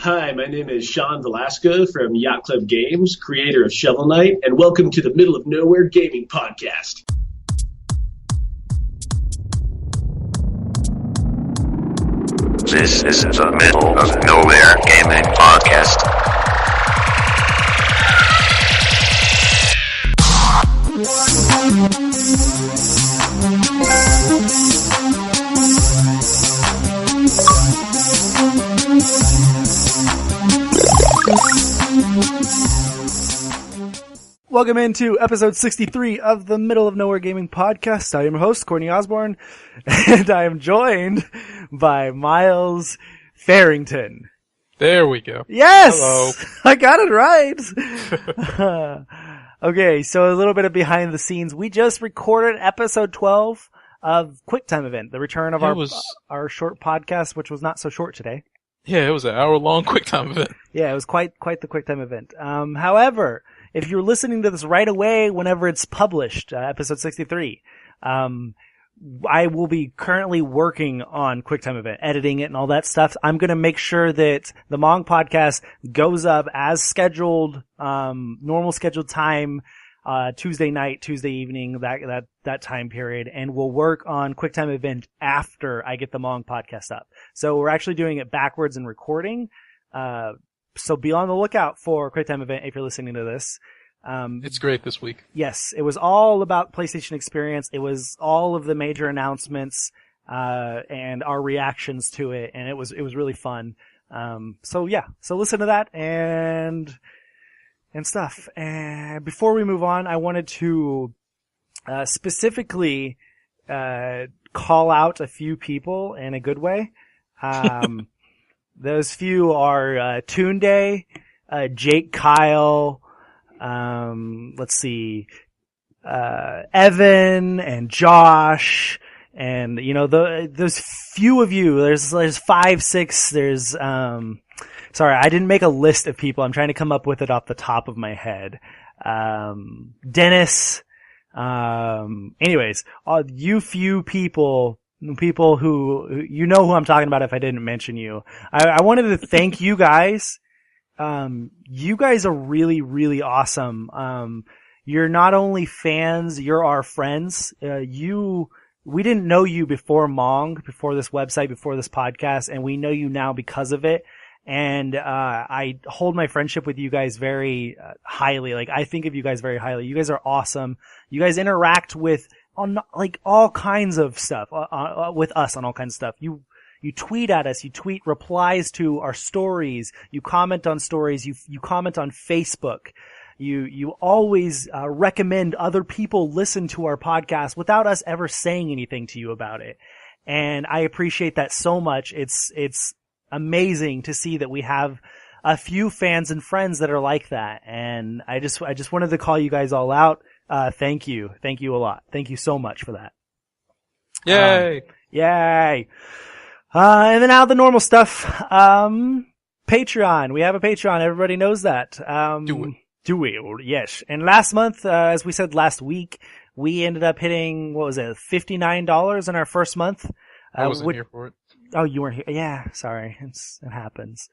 Hi, my name is Sean Velasco from Yacht Club Games, creator of Shovel Knight, and welcome to the Middle of Nowhere Gaming Podcast. This is the Middle of Nowhere Gaming Podcast. Welcome into episode 63 of the Middle of Nowhere Gaming Podcast. I am your host, Courtney Osborne, and I am joined by Miles Farrington. There we go. Yes! Hello. I got it right! Okay, so a little bit of behind the scenes. We just recorded episode 12 of QuickTime Event, the return of our short podcast, which was not so short today. Yeah, it was an hour-long QuickTime event. Yeah, it was quite the QuickTime event. However, if you're listening to this right away, whenever it's published, episode 63, I will be currently working on QuickTime event, editing it and all that stuff. I'm going to make sure that the MONG Podcast goes up as scheduled, normal scheduled time, Tuesday night, Tuesday evening, that time period, and we'll work on QuickTime event after I get the MONG Podcast up. So we're actually doing it backwards in recording. So be on the lookout for QuickTime event if you're listening to this. It's great this week. Yes, it was all about PlayStation Experience. It was all of the major announcements, and our reactions to it, and it was really fun. So listen to that and stuff. And before we move on, I wanted to, specifically, call out a few people in a good way. Those few are, Tunde, Jake Kyle, let's see, Evan and Josh, and, those few of you, there's 5, 6, sorry, I didn't make a list of people. I'm trying to come up with it off the top of my head. Dennis, anyways, you few people who, you know who I'm talking about if I didn't mention you. I wanted to thank you guys. You guys are really, really awesome. You're not only fans, you're our friends. We didn't know you before MONG, before this website, before this podcast, and we know you now because of it. And, I hold my friendship with you guys very highly. Like, I think of you guys very highly. You guys are awesome. You guys interact with, on, like, all kinds of stuff, with us on all kinds of stuff. You tweet at us, you tweet replies to our stories, you comment on stories, you comment on Facebook. You always, recommend other people listen to our podcast without us ever saying anything to you about it. And I appreciate that so much. It's amazing to see that we have a few fans and friends that are like that. And I just wanted to call you guys all out. Thank you. Thank you a lot. Thank you so much for that. Yay! Yay! And then now the normal stuff. Patreon. We have a Patreon. Everybody knows that. Do we? Yes. And last month, as we said last week, we ended up hitting, what was it, $59 in our first month. I wasn't here for it. Oh, you weren't here. Yeah, sorry. It happens.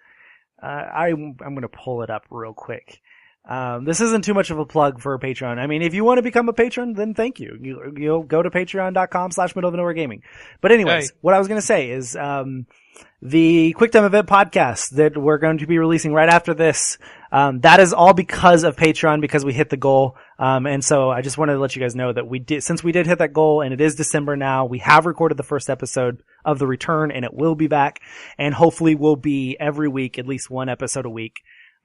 I'm gonna pull it up real quick. This isn't too much of a plug for Patreon. I mean, if you want to become a patron, then thank you. You'll go to patreon.com/middle of nowhere gaming. But anyways, What I was going to say is, the QuickTime Event podcast that we're going to be releasing right after this, that is all because of Patreon, because we hit the goal. And so I just wanted to let you guys know that since we did hit that goal and it is December now, we have recorded the first episode of the return and it will be back, and hopefully will be every week, at least one episode a week.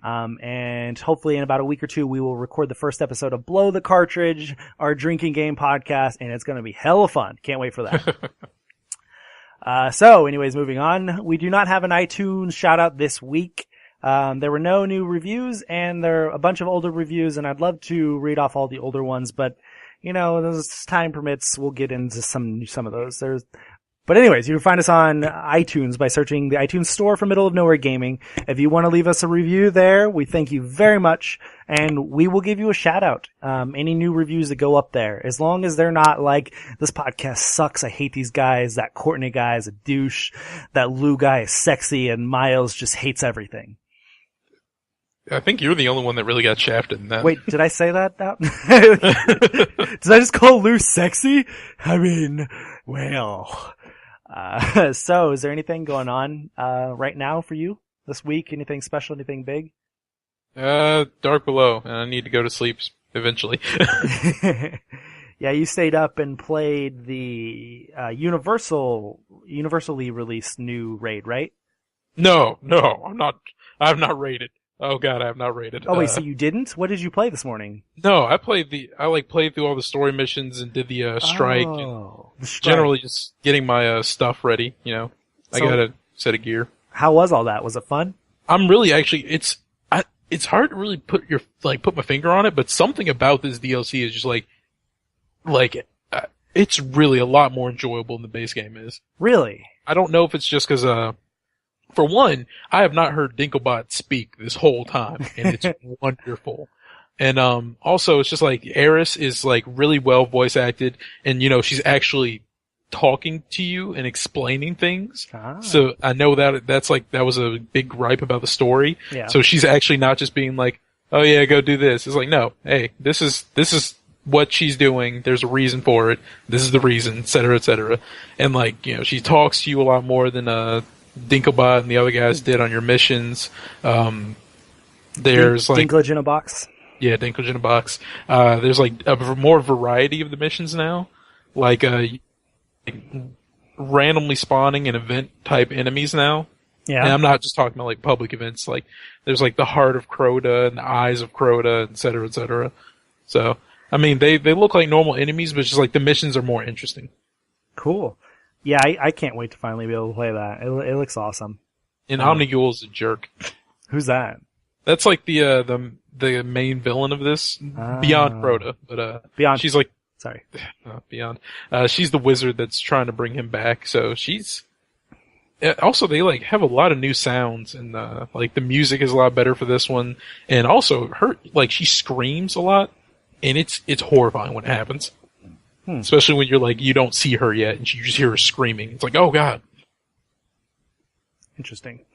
And hopefully in about a week or two, we will record the first episode of Blow the Cartridge, our drinking game podcast, and it's going to be hella fun. Can't wait for that. So anyways, moving on. We do not have an iTunes shout out this week. There were no new reviews, and there are a bunch of older reviews, and I'd love to read off all the older ones, but as time permits, we'll get into some of those. But anyways, you can find us on iTunes by searching the iTunes store for Middle of Nowhere Gaming. If you want to leave us a review there, we thank you very much, and we will give you a shout out. Any new reviews that go up there, as long as they're not like, this podcast sucks, I hate these guys, that Courtney guy is a douche, that Lou guy is sexy, and Miles just hates everything. I think you're the only one that really got shafted in that. Wait, did I say that out? Did I just call Lou sexy? I mean, well... So is there anything going on, right now for you this week? Anything special? Anything big? Dark Below, and I need to go to sleep eventually. Yeah, you stayed up and played the, universally released new raid, right? No, I'm not. I've not raided. Oh god, I have not raided. Oh wait, so you didn't? What did you play this morning? No, I played through all the story missions and did the strike. Oh, the strike. Generally just getting my stuff ready, you know. I got a set of gear. How was all that? Was it fun? I'm really actually it's hard to really put my finger on it, but something about this DLC is just it's really a lot more enjoyable than the base game is. Really? I don't know if it's just because for one, I have not heard Dinklebot speak this whole time, and it's wonderful. And also, it's just like Eris is like really well voice acted, and you know she's actually talking to you and explaining things. Ah. So I know that that was a big gripe about the story. Yeah. So she's actually not just being like, "Oh yeah, go do this." It's like, no, hey, this is what she's doing. There's a reason for it. This is the reason, et cetera, et cetera. And like, you know, she talks to you a lot more than Dinklebot and the other guys did on your missions. There's like Dinklage in a box. Yeah, Dinklage in a box. There's like a more variety of the missions now, like randomly spawning and event type enemies now. Yeah, and I'm not just talking about like public events. Like there's like the Heart of Crota and the Eyes of Crota, et cetera, et cetera. So I mean, they look like normal enemies, but just like the missions are more interesting. Cool. Yeah, I can't wait to finally be able to play that. It looks awesome. And Omnigul's a jerk. Who's that? That's like the main villain of this, beyond Crota, but beyond. She's like, sorry, beyond. She's the wizard that's trying to bring him back. So she's also they like have a lot of new sounds, and like the music is a lot better for this one, and also her like she screams a lot, and it's horrifying when it happens. Especially when you're like, you don't see her yet, and you just hear her screaming. It's like, oh god. Interesting.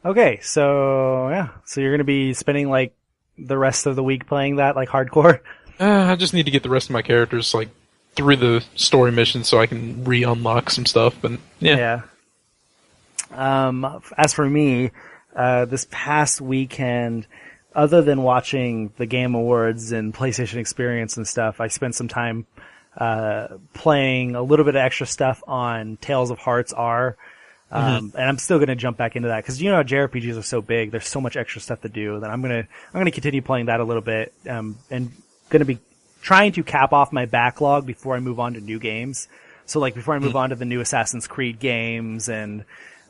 Okay, so yeah, so you're gonna be spending like the rest of the week playing that, like hardcore? I just need to get the rest of my characters like through the story missions so I can re-unlock some stuff. But yeah. As for me, this past weekend, other than watching the Game Awards and PlayStation Experience and stuff, I spent some time playing a little bit of extra stuff on Tales of Hearts R. And I'm still going to jump back into that because you know JRPGs are so big. There's so much extra stuff to do that I'm going to continue playing that a little bit. And going to be trying to cap off my backlog before I move on to new games. So like before I move on to the new Assassin's Creed games and,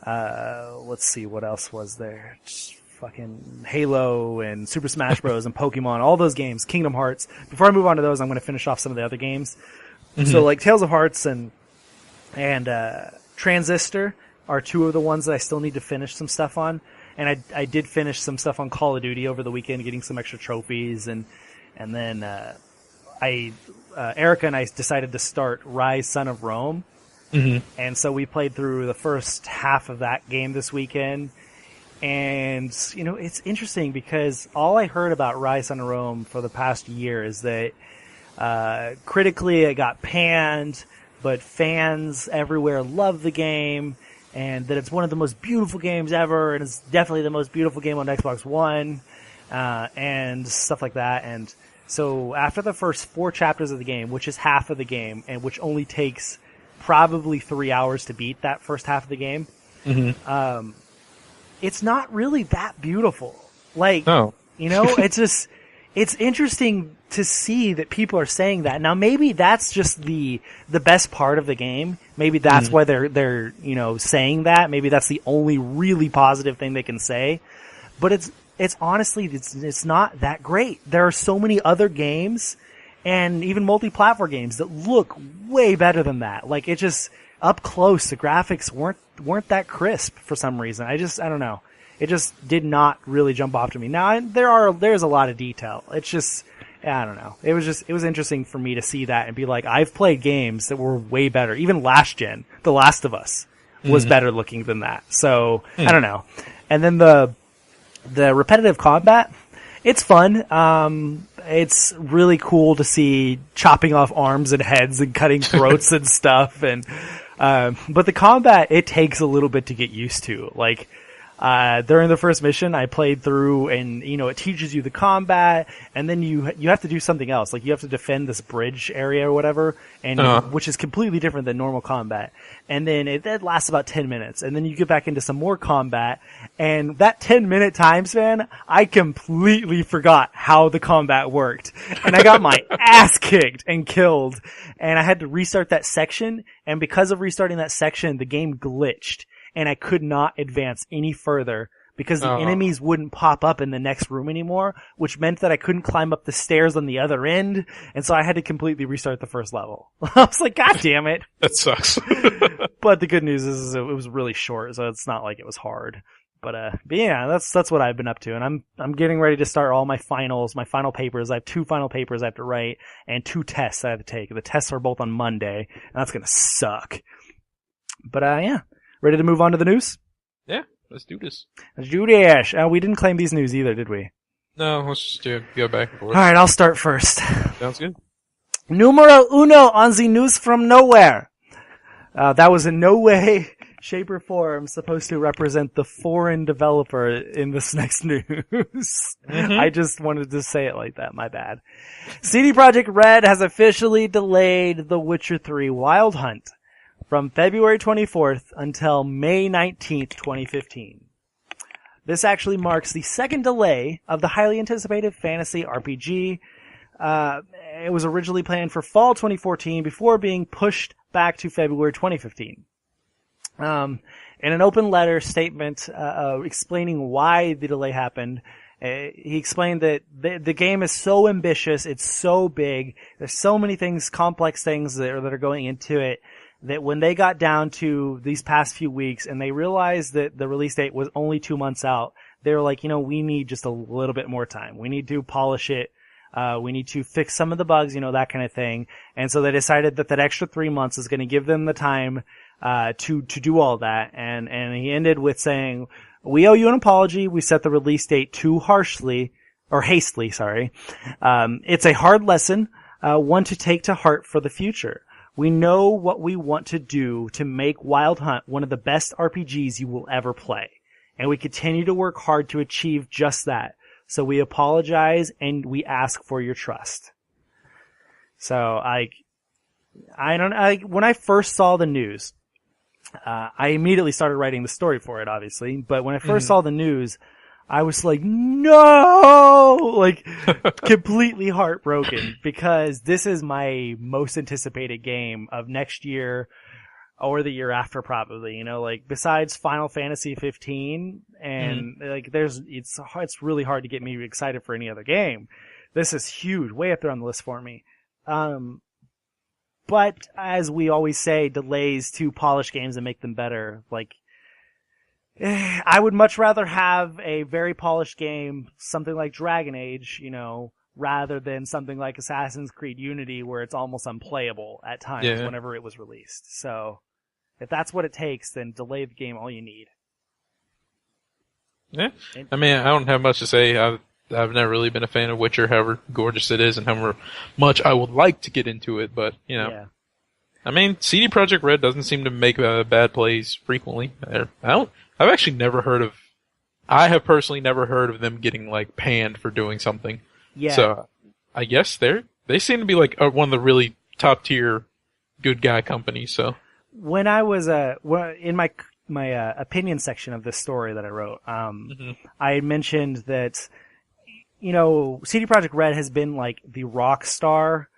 let's see what else was there. Just fucking Halo and Super Smash Bros. And Pokemon, all those games, Kingdom Hearts. Before I move on to those, I'm going to finish off some of the other games. So like Tales of Hearts and Transistor are two of the ones that I still need to finish some stuff on. And I did finish some stuff on Call of Duty over the weekend, getting some extra trophies. And then, Erica and I decided to start Rise Son of Rome. And so we played through the first half of that game this weekend. And, you know, it's interesting because all I heard about Rise Son of Rome for the past year is that, critically it got panned, but fans everywhere love the game. And that it's one of the most beautiful games ever, and it's definitely the most beautiful game on Xbox One, and stuff like that. And so after the first 4 chapters of the game, which is half of the game, and which only takes probably 3 hours to beat that first half of the game, it's not really that beautiful. Like, you know, it's just, it's interesting to see that people are saying that. Now maybe that's just the best part of the game. Maybe that's why they're, you know, saying that. Maybe that's the only really positive thing they can say. But it's honestly, it's not that great. There are so many other games and even multi-platform games that look way better than that. Like it just, up close, the graphics weren't that crisp for some reason. I don't know. It just did not really jump off to me. Now, there's a lot of detail. It's just, I don't know. It was interesting for me to see that and be like, I've played games that were way better. Even last gen, The Last of Us was better looking than that. So, I don't know. And then the repetitive combat, it's fun. It's really cool to see chopping off arms and heads and cutting throats and stuff. And, but the combat, it takes a little bit to get used to. Like, during the first mission, I played through and, it teaches you the combat and then you have to do something else. Like you have to defend this bridge area or whatever, and which is completely different than normal combat. And then that lasts about 10 minutes and then you get back into some more combat, and that 10-minute time span, I completely forgot how the combat worked. And I got my ass kicked and killed, and I had to restart that section, and because of restarting that section, the game glitched. And I could not advance any further because the enemies wouldn't pop up in the next room anymore, which meant that I couldn't climb up the stairs on the other end. And so I had to completely restart the first level. I was like, God damn it. That sucks. But the good news is it was really short, so it's not like it was hard. But yeah, that's what I've been up to. And I'm getting ready to start all my finals, my final papers. I have 2 final papers I have to write and 2 tests I have to take. The tests are both on Monday, and that's gonna suck. But yeah. Ready to move on to the news? Yeah, let's do this. Let's do this. We didn't claim these news either, did we? No, let's just go back and forth. Alright, I'll start first. Sounds good. Numero uno on the news from nowhere. That was in no way, shape, or form supposed to represent the foreign developer in this next news. I just wanted to say it like that, my bad. CD Projekt Red has officially delayed The Witcher 3 Wild Hunt from February 24th until May 19th, 2015. This actually marks the second delay of the highly anticipated fantasy RPG. It was originally planned for fall 2014 before being pushed back to February 2015. In an open letter statement explaining why the delay happened, he explained that the game is so ambitious, it's so big, there's so many things, complex things that are going into it, that when they got down to these past few weeks and they realized that the release date was only 2 months out, they were like, we need just a little bit more time. We need to polish it. We need to fix some of the bugs, that kind of thing. And so they decided that extra 3 months is going to give them the time, to do all that. And he ended with saying, we owe you an apology. We set the release date too hastily. It's a hard lesson, one to take to heart for the future. We know what we want to do to make Wild Hunt one of the best RPGs you will ever play. And we continue to work hard to achieve just that. So we apologize and we ask for your trust. So when I first saw the news, I immediately started writing the story for it, obviously. But when I first saw the news, I was like, no! Like, completely heartbroken because this is my most anticipated game of next year or the year after probably, besides Final Fantasy 15 and it's really hard to get me excited for any other game. This is huge, way up there on the list for me. But as we always say, delays to polish games and make them better. I would much rather have a very polished game, something like Dragon Age, rather than something like Assassin's Creed Unity where it's almost unplayable at times whenever it was released. So, if that's what it takes, then delay the game all you need. Yeah. I mean, I don't have much to say. I've never really been a fan of Witcher, however gorgeous it is and however much I would like to get into it, but, Yeah. I mean, CD Projekt Red doesn't seem to make bad plays frequently. I've actually never heard of, I have personally never heard of them getting, panned for doing something. Yeah. So, I guess they seem to be, one of the really top tier good guy companies, so. When I was, in my opinion section of this story that I wrote, I mentioned that, CD Projekt Red has been, the rock star,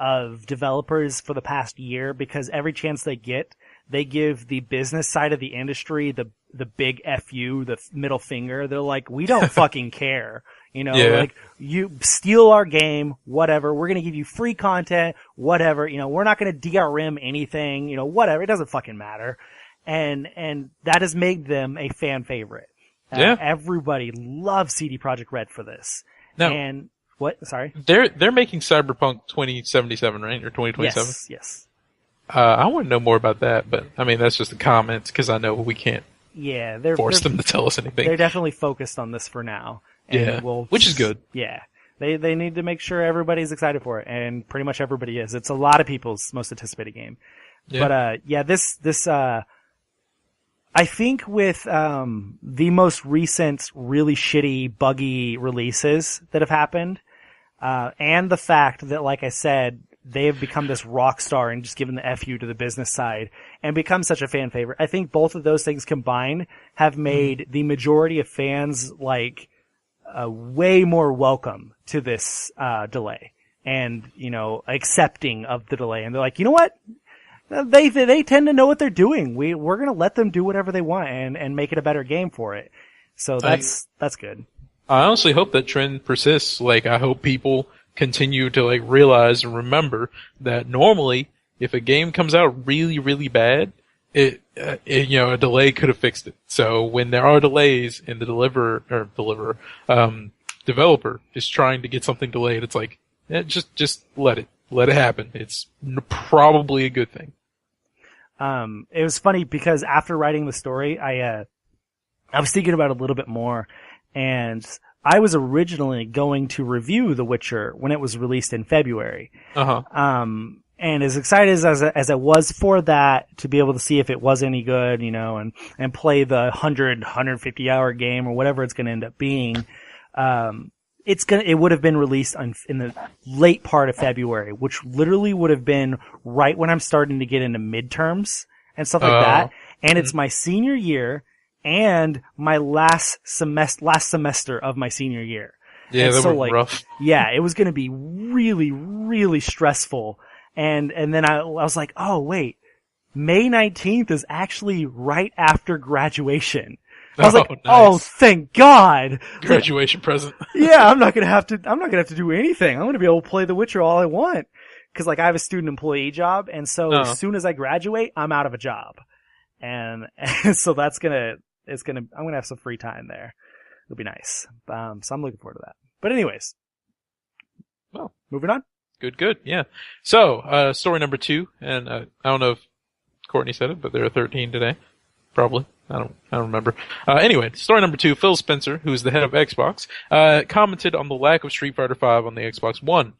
of developers for the past year because every chance they get, they give the business side of the industry the the big FU, the middle finger. They're like, we don't fucking care. You know, Yeah. like, you steal our game, whatever. We're gonna give you free content, whatever. You know, we're not gonna DRM anything, you know, whatever. It doesn't fucking matter. And that has made them a fan favorite. Yeah. Everybody loves CD Projekt Red for this. Now, And, what? Sorry? they're making Cyberpunk 2077, right? Or 2027? Yes. I want to know more about that, but I mean, that's just a comment because I know we can't Yeah, force them to tell us anything. They're definitely focused on this for now. And Yeah, which is good. Yeah. They need to make sure everybody's excited for it, and pretty much everybody is. It's a lot of people's most anticipated game. Yeah. But, this, I think with, the most recent really shitty, buggy releases that have happened, and the fact that, like I said, they have become this rock star and just given the FU to the business side and become such a fan favorite. I think both of those things combined have made the majority of fans like way more welcome to this delay and, you know, accepting of the delay. And they're like, you know what? They tend to know what they're doing. We're going to let them do whatever they want and make it a better game for it. So that's good. I honestly hope that trend persists. Like, I hope people continue to like realize and remember that normally if a game comes out really, really bad, it you know, a delay could have fixed it. So when there are delays and the developer is trying to get something delayed, it's like, just let it happen. It's probably a good thing. It was funny because after writing the story, I was thinking about it a little bit more, and I was originally going to review The Witcher when it was released in February. Uh-huh. And as excited as I was for that, to be able to see if it was any good, you know, and play the 150 hour game or whatever it's going to end up being, it would have been released in the late part of February, which literally would have been right when I'm starting to get into midterms and stuff like that. And it's my senior year and my last semester of my senior year. Yeah, and that so, was rough. Yeah, it was going to be really, really stressful. And then I was like, oh wait, May 19th is actually right after graduation. I was like, nice. oh, thank God. Graduation present. Yeah, I'm not gonna have to do anything. I'm gonna be able to play The Witcher all I want. Cause like I have a student employee job, and so as soon as I graduate, I'm out of a job. And so I'm gonna have some free time there. It'll be nice. So I'm looking forward to that. But anyways. Well, moving on. Good, yeah. So, story number 2, and I don't know if Courtney said it, but there are 13 today. Probably. I don't remember. Anyway, story number 2, Phil Spencer, who is the head of Xbox, commented on the lack of Street Fighter V on the Xbox One.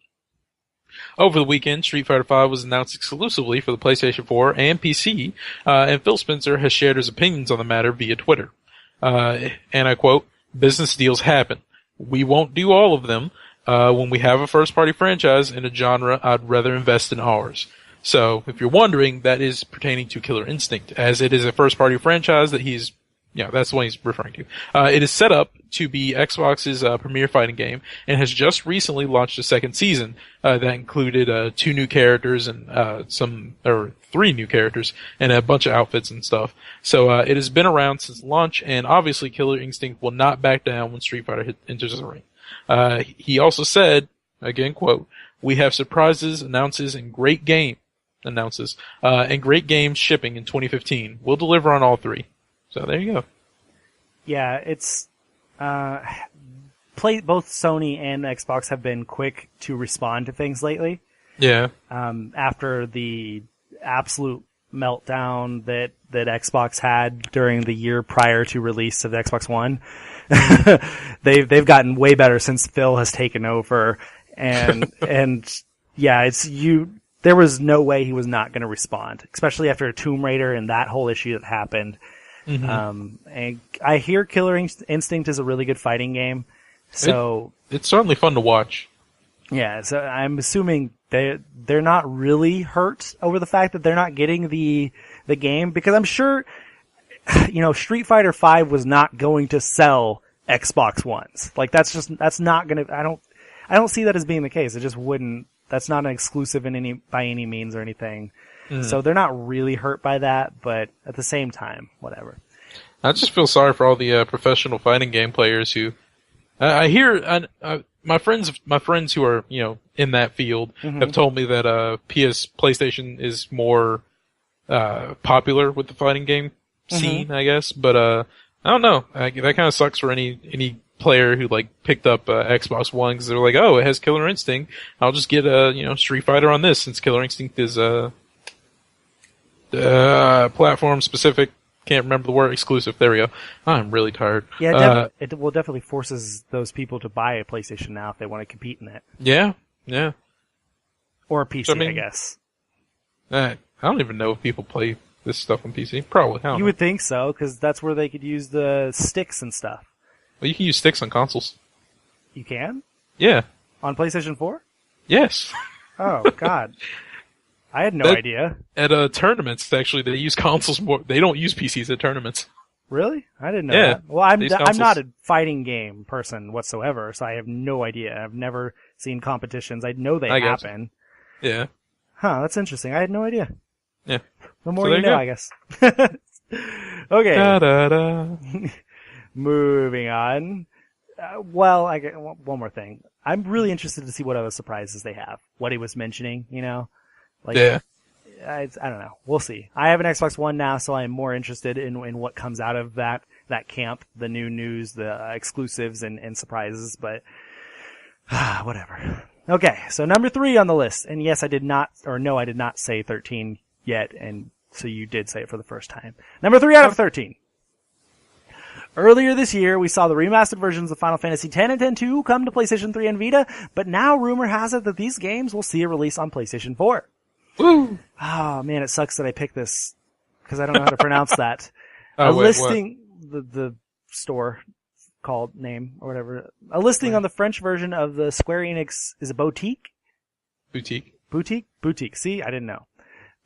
Over the weekend, Street Fighter V was announced exclusively for the PlayStation 4 and PC, and Phil Spencer has shared his opinions on the matter via Twitter. And I quote, "Business deals happen. We won't do all of them. When we have a first-party franchise in a genre, I'd rather invest in ours." So, if you're wondering, that is pertaining to Killer Instinct, as it is a first-party franchise that that's the one he's referring to. It is set up to be Xbox's premier fighting game, and has just recently launched a second season that included 2 new characters and 3 new characters and a bunch of outfits and stuff. So it has been around since launch, and obviously Killer Instinct will not back down when Street Fighter enters the ring. He also said, again quote, "We have surprises, announces, and great games shipping in 2015. We'll deliver on all 3. So there you go. Yeah, it's both Sony and Xbox have been quick to respond to things lately. Yeah. After the absolute meltdown that Xbox had during the year prior to release of the Xbox One, they've gotten way better since Phil has taken over, and yeah, there was no way he was not going to respond, especially after Tomb Raider and that whole issue that happened. Mm-hmm. And I hear Killer Instinct is a really good fighting game, so it's certainly fun to watch. Yeah, so I'm assuming they're not really hurt over the fact that they're not getting the game, because I'm sure, you know, Street Fighter V was not going to sell Xbox Ones. Like that's not gonna. I don't see that as being the case. It just wouldn't. That's not an exclusive by any means or anything. So they're not really hurt by that, but at the same time, whatever. I just feel sorry for all the professional fighting game players who I hear. My friends who are in that field have told me that PlayStation is more popular with the fighting game scene, I guess. But I don't know. That kind of sucks for any player who picked up Xbox One because they're like, oh, it has Killer Instinct. I'll just get Street Fighter on this since Killer Instinct is platform specific. Can't remember the word. Exclusive. There we go. I'm really tired. Yeah, it will definitely forces those people to buy a PlayStation now if they want to compete in it. Yeah. Or a PC, So, I guess. I don't even know if people play this stuff on PC. Probably. I don't You know. would think so, because that's where they could use the sticks and stuff. Well, you can use sticks on consoles. You can? Yeah. On PlayStation 4? Yes. Oh, God. I had no idea. At tournaments, actually, they use consoles more. They don't use PCs at tournaments. Really? I didn't know Yeah, that. Well, I'm they use consoles. not a fighting game person whatsoever, so I have no idea. I've never seen competitions. I know they happen. Yeah. Huh, that's interesting. I had no idea. Yeah. The more So you there know, you I guess. Okay. Da-da-da. Moving on. Well, I get one more thing. I'm really interested to see what other surprises they have. What he was mentioning, Yeah. I don't know. We'll see. I have an Xbox One now, so I am more interested in what comes out of that camp, the new news, the exclusives and surprises, but whatever. Okay, so number 3 on the list. And yes, I did not say 13 yet, and so you did say it for the first time. Number 3 out of 13. Earlier this year, we saw the remastered versions of Final Fantasy X and X-2 come to PlayStation 3 and Vita, but now rumor has it that these games will see a release on PlayStation 4. Woo! Oh man, it sucks that I picked this because I don't know how to pronounce that. Oh, A wait, listing, the store called name or whatever. A listing on the French version of the Square Enix is a boutique. Boutique. See, I didn't know.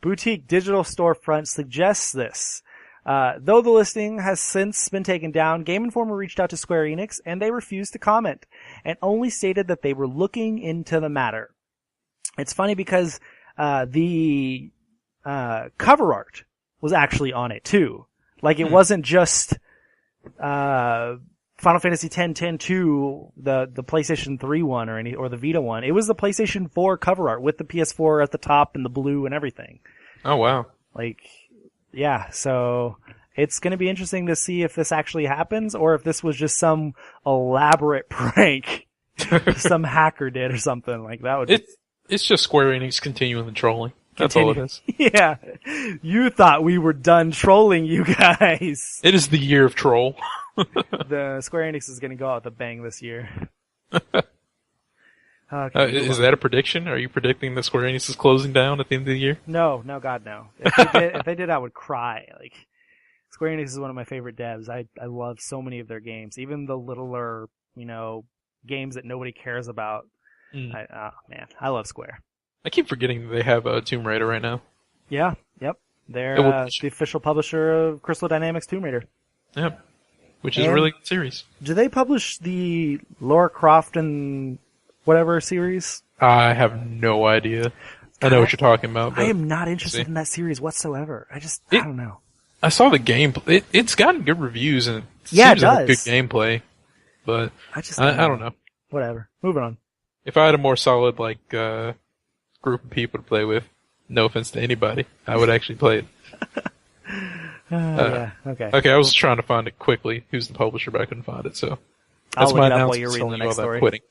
Boutique digital storefront suggests this. Though the listing has since been taken down, Game Informer reached out to Square Enix and they refused to comment and only stated that they were looking into the matter. It's funny because the cover art was actually on it too. Like it wasn't just Final Fantasy X, X-2, the PlayStation 3 one or the Vita one. It was the PlayStation 4 cover art with the PS4 at the top and the blue and everything. Oh wow. Yeah, so it's going to be interesting to see if this actually happens or if this was just some elaborate prank some hacker did or something like that. It's just Square Enix continuing the trolling. That's all it is. Yeah. You thought we were done trolling you guys. It is the year of troll. The Square Enix is going to go out with a bang this year. Is that a prediction? Are you predicting that Square Enix is closing down at the end of the year? No, God, no. If they did, I would cry. Square Enix is one of my favorite devs. I love so many of their games, even the littler, games that nobody cares about. Man, I love Square. I keep forgetting that they have Tomb Raider right now. Yeah, yep. They're the official publisher of Crystal Dynamics Tomb Raider. Yep. Which is a really good series. Do they publish the Lara Croft and whatever series? I have no idea. I know what you're talking about. I am not interested in that series whatsoever. I don't know. I saw the gameplay. It's gotten good reviews and it Yeah, seems it like a does. good gameplay. But I don't know. Whatever. Moving on. If I had a more solid group of people to play with, no offense to anybody, I would actually play it. Yeah. Okay. Okay, I was trying to find it quickly. Who's the publisher, but I couldn't find it. So I'll that's look my it up while announcement. you're reading the Telling you next all story. that quitting.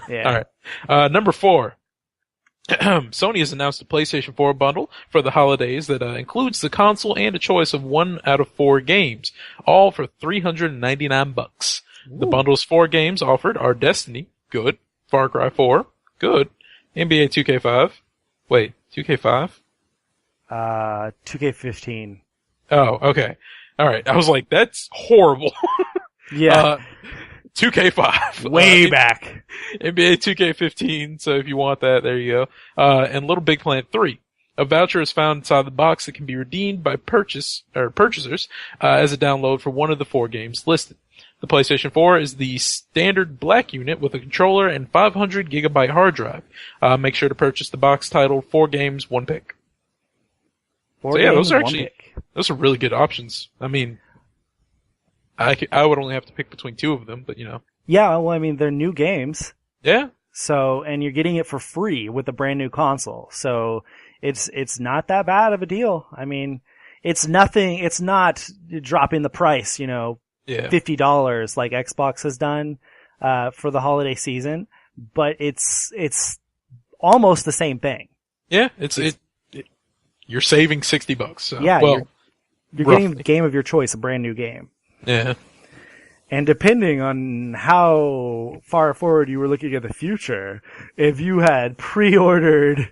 Yeah. All right. Number 4. Sony has announced a PlayStation 4 bundle for the holidays that includes the console and a choice of 1 out of 4 games, all for $399. The bundle's 4 games offered are Destiny, good. Far Cry 4, good. NBA 2K5. Wait, 2K5? 2K15. Oh, okay. All right. I was like, that's horrible. Yeah. 2K5. Way back. NBA 2K15. So if you want that, there you go. And Little Big Planet 3. A voucher is found inside the box that can be redeemed by purchasers as a download for 1 of the 4 games listed. The PlayStation 4 is the standard black unit with a controller and 500 gigabyte hard drive. Make sure to purchase the box titled 4 games, 1 pick. Those are really good options. I mean, I would only have to pick between two of them, but Yeah, well, I mean, they're new games. Yeah. So, and you're getting it for free with a brand new console. So it's not that bad of a deal. I mean, it's not dropping the price, $50 like Xbox has done, for the holiday season, but it's almost the same thing. Yeah, you're saving $60. So. Yeah, well, you're getting the game of your choice, a brand new game. Yeah. And depending on how far forward you were looking at the future, if you had pre-ordered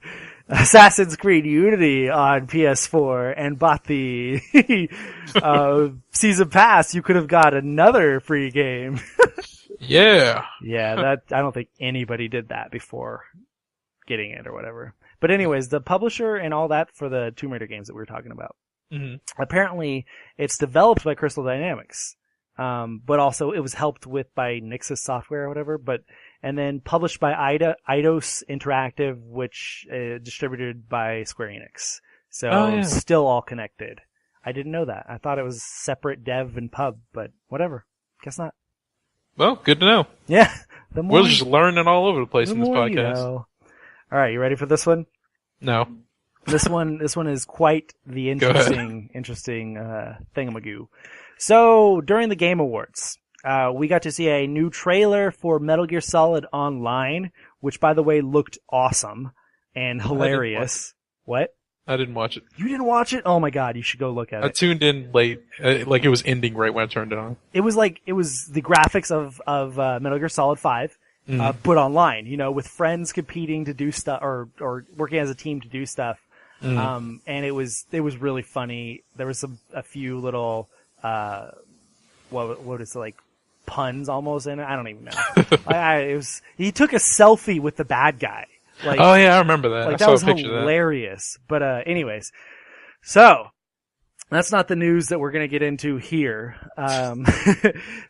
Assassin's Creed Unity on PS4 and bought the season pass, you could have got another free game. Yeah. Yeah, I don't think anybody did that before getting it or whatever. But anyways, the publisher and all that for the Tomb Raider games that we were talking about. Mm-hmm. Apparently, it's developed by Crystal Dynamics, but also it was helped with by Nixus Software or whatever. And then published by Eidos Interactive, which distributed by Square Enix. So still all connected. I didn't know that. I thought it was separate dev and pub, but whatever. Guess not. Well, good to know. Yeah, we're just learning all over the place in this podcast. All right, you ready for this one? No. This one is quite the interesting thingamagoo. So, during the Game Awards, we got to see a new trailer for Metal Gear Solid Online, which, by the way, looked awesome and hilarious. What? I didn't watch it. You didn't watch it? Oh my god, you should go look at it. I tuned in late, like it was ending right when I turned it on. It was the graphics of Metal Gear Solid 5. But online, with friends competing to do stuff or working as a team to do stuff. And it was really funny. There was a few little, what is it, like puns almost in it? I don't even know. He took a selfie with the bad guy. Like, oh yeah, I remember that. Like, that was hilarious. But, anyways. So, that's not the news that we're going to get into here. Hideo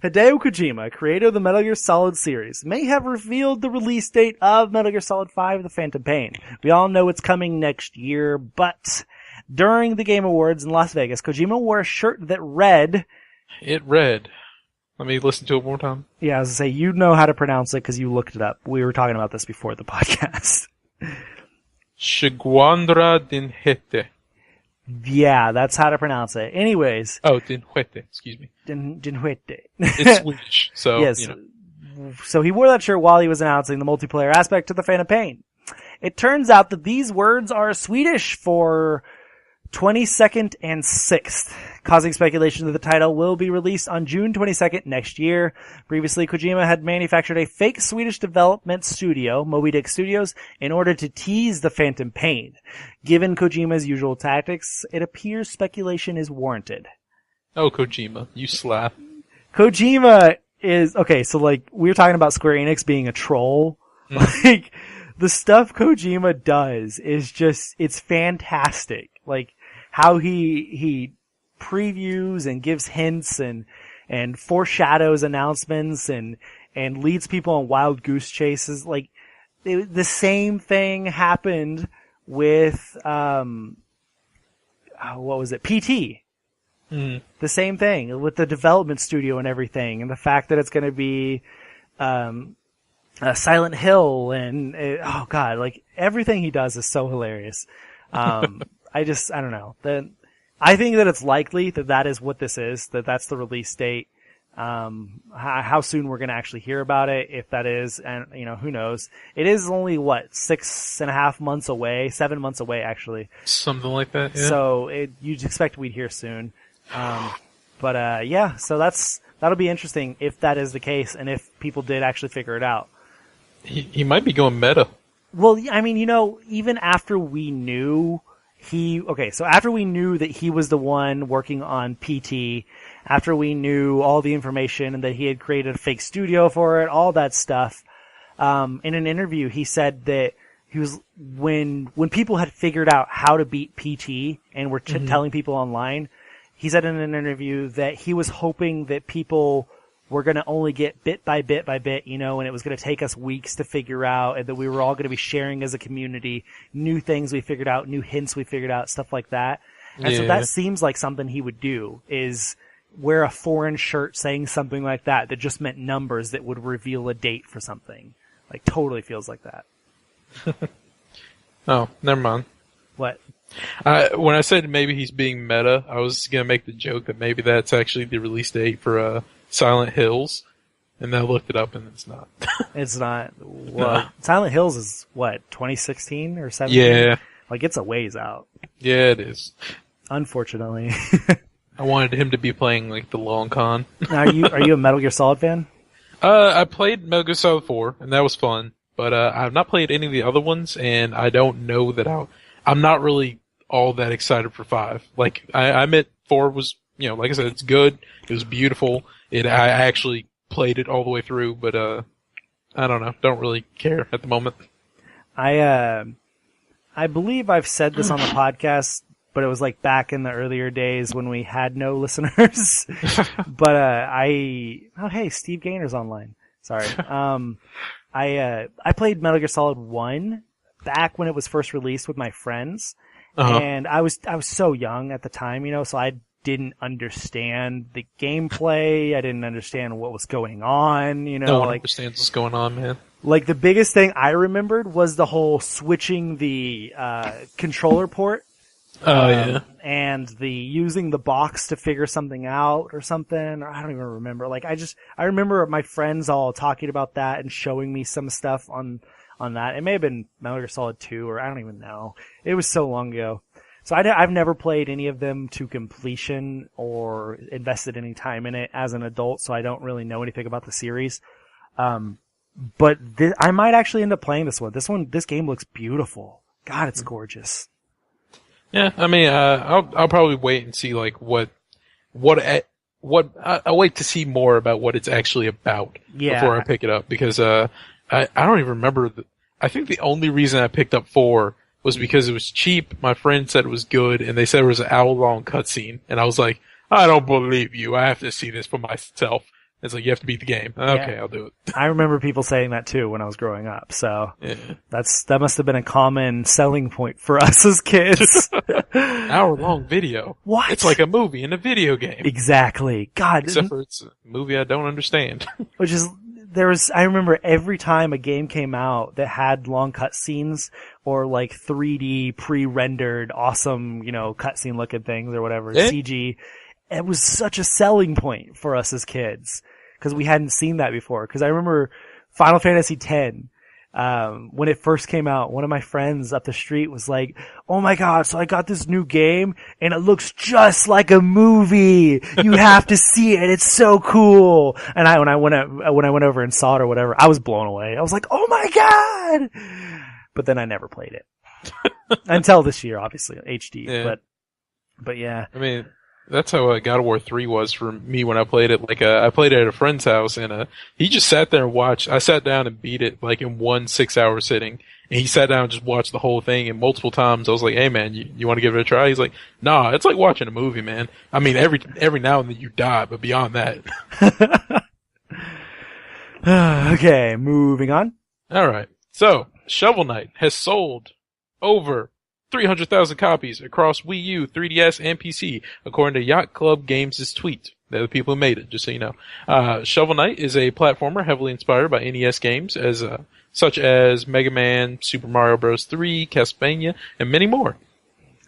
Kojima, creator of the Metal Gear Solid series, may have revealed the release date of Metal Gear Solid 5: The Phantom Pain. We all know it's coming next year, but during the Game Awards in Las Vegas, Kojima wore a shirt that read... It read... Let me listen to it one more time. Yeah, I was going to say, you know how to pronounce it because you looked it up. We were talking about this before the podcast. Shiguandra Dinhete. Yeah, that's how to pronounce it. Anyways. Oh, Dinhete, excuse me. Dinhete. It's Swedish, so, yes. So he wore that shirt while he was announcing the multiplayer aspect of the Phantom Pain. It turns out that these words are Swedish for 22nd and 6th, causing speculation that the title will be released on June 22nd next year. Previously, Kojima had manufactured a fake Swedish development studio, Moby Dick Studios, in order to tease the Phantom Pain. Given Kojima's usual tactics, it appears speculation is warranted. Oh, Kojima, you slap. Kojima is, okay, so like, we were talking about Square Enix being a troll. Like, the stuff Kojima does is just, it's fantastic. Like, how he previews and gives hints and foreshadows announcements and leads people on wild goose chases. Like, the same thing happened with, what was it? PT. Mm. The same thing with the development studio and everything, and the fact that it's going to be, Silent Hill and, oh god, like, everything he does is so hilarious. I don't know. I think that it's likely that is what this is, that's the release date. How soon we're going to actually hear about it, if that is, and, who knows. It is only, 6.5 months away, 7 months away, actually. Something like that, yeah. So, you'd expect we'd hear soon. So that'll be interesting if that is the case, and if people did actually figure it out. He might be going meta. Well, I mean, even after we knew after we knew that he was the one working on PT, after we knew all the information and that he had created a fake studio for it, all that stuff, in an interview he said that he was, when people had figured out how to beat PT and were telling people online, he said in an interview that he was hoping that people were going to only get bit by bit by bit, and it was going to take us weeks to figure out, and that we were all going to be sharing as a community new things we figured out, new hints we figured out, stuff like that. And so that seems like something he would do, is wear a foreign shirt saying something like that just meant numbers that would reveal a date for something. Like, totally feels like that. Oh, never mind. What? When I said maybe he's being meta, I was going to make the joke that maybe that's actually the release date for Silent Hills, and then I looked it up and it's not. It's not. Well, no. Silent Hills is what, 2016 or 17? Yeah. Like, it's a ways out. Yeah, it is. Unfortunately. I wanted him to be playing like the long con. Now, are you a Metal Gear Solid fan? I played Metal Gear Solid 4, and that was fun. But I've not played any of the other ones, and I don't know that I'm not really all that excited for 5. Like, I admit 4 was, like I said, it's good. It was beautiful. I actually played it all the way through, but I don't know. Don't really care at the moment. I believe I've said this on the podcast, but it was like back in the earlier days when we had no listeners. But hey, Steve Gainer's online. Sorry. I played Metal Gear Solid 1 back when it was first released with my friends. Uh-huh. And I was so young at the time, so I didn't understand the gameplay. I didn't understand what was going on, No one understands what's going on, man. Like, the biggest thing I remembered was the whole switching the controller port. Oh, yeah. And the using the box to figure something out or something. Or I don't even remember. Like, I remember my friends all talking about that and showing me some stuff on that. It may have been Metal Gear Solid 2, or I don't even know. It was so long ago. So I've never played any of them to completion or invested any time in it as an adult, so I don't really know anything about the series. But I might actually end up playing this one. This game looks beautiful. God, it's gorgeous. Yeah, I mean, I'll probably wait and see like what I'll wait to see more about what it's actually about before I pick it up, because I don't even remember. I think the only reason I picked up 4 was because it was cheap. My friend said it was good, and they said it was an hour-long cutscene, and I was like, I don't believe you. I have to see this for myself. It's like, you have to beat the game. Okay, yeah. I'll do it. I remember people saying that too when I was growing up, so that must have been a common selling point for us as kids. Hour-long video. What? It's like a movie in a video game. Exactly. God. Except for it's a movie I don't understand. I remember every time a game came out that had long cutscenes or like 3D pre-rendered awesome, cutscene looking things or whatever, CG, it was such a selling point for us as kids because we hadn't seen that before. Because I remember Final Fantasy X, when it first came out, one of my friends up the street was like, "Oh my God, so I got this new game and it looks just like a movie. You have to see it. It's so cool." And when I went over and saw it or whatever, I was blown away. I was like, "Oh my God." But then I never played it until this year, obviously HD. Yeah. But yeah. I mean, that's how God of War 3 was for me when I played it. Like, I played it at a friend's house, and he just sat there and watched. I sat down and beat it, like, in 1 6-hour sitting. And he sat down and just watched the whole thing, and multiple times I was like, "Hey, man, you want to give it a try?" He's like, "Nah, it's like watching a movie, man. I mean, every now and then you die, but beyond that." Okay, moving on. All right. So, Shovel Knight has sold over 300,000 copies across Wii U, 3DS, and PC, according to Yacht Club Games' tweet. They're the people who made it, just so you know. Shovel Knight is a platformer heavily inspired by NES games, such as Mega Man, Super Mario Bros. 3, Castlevania, and many more.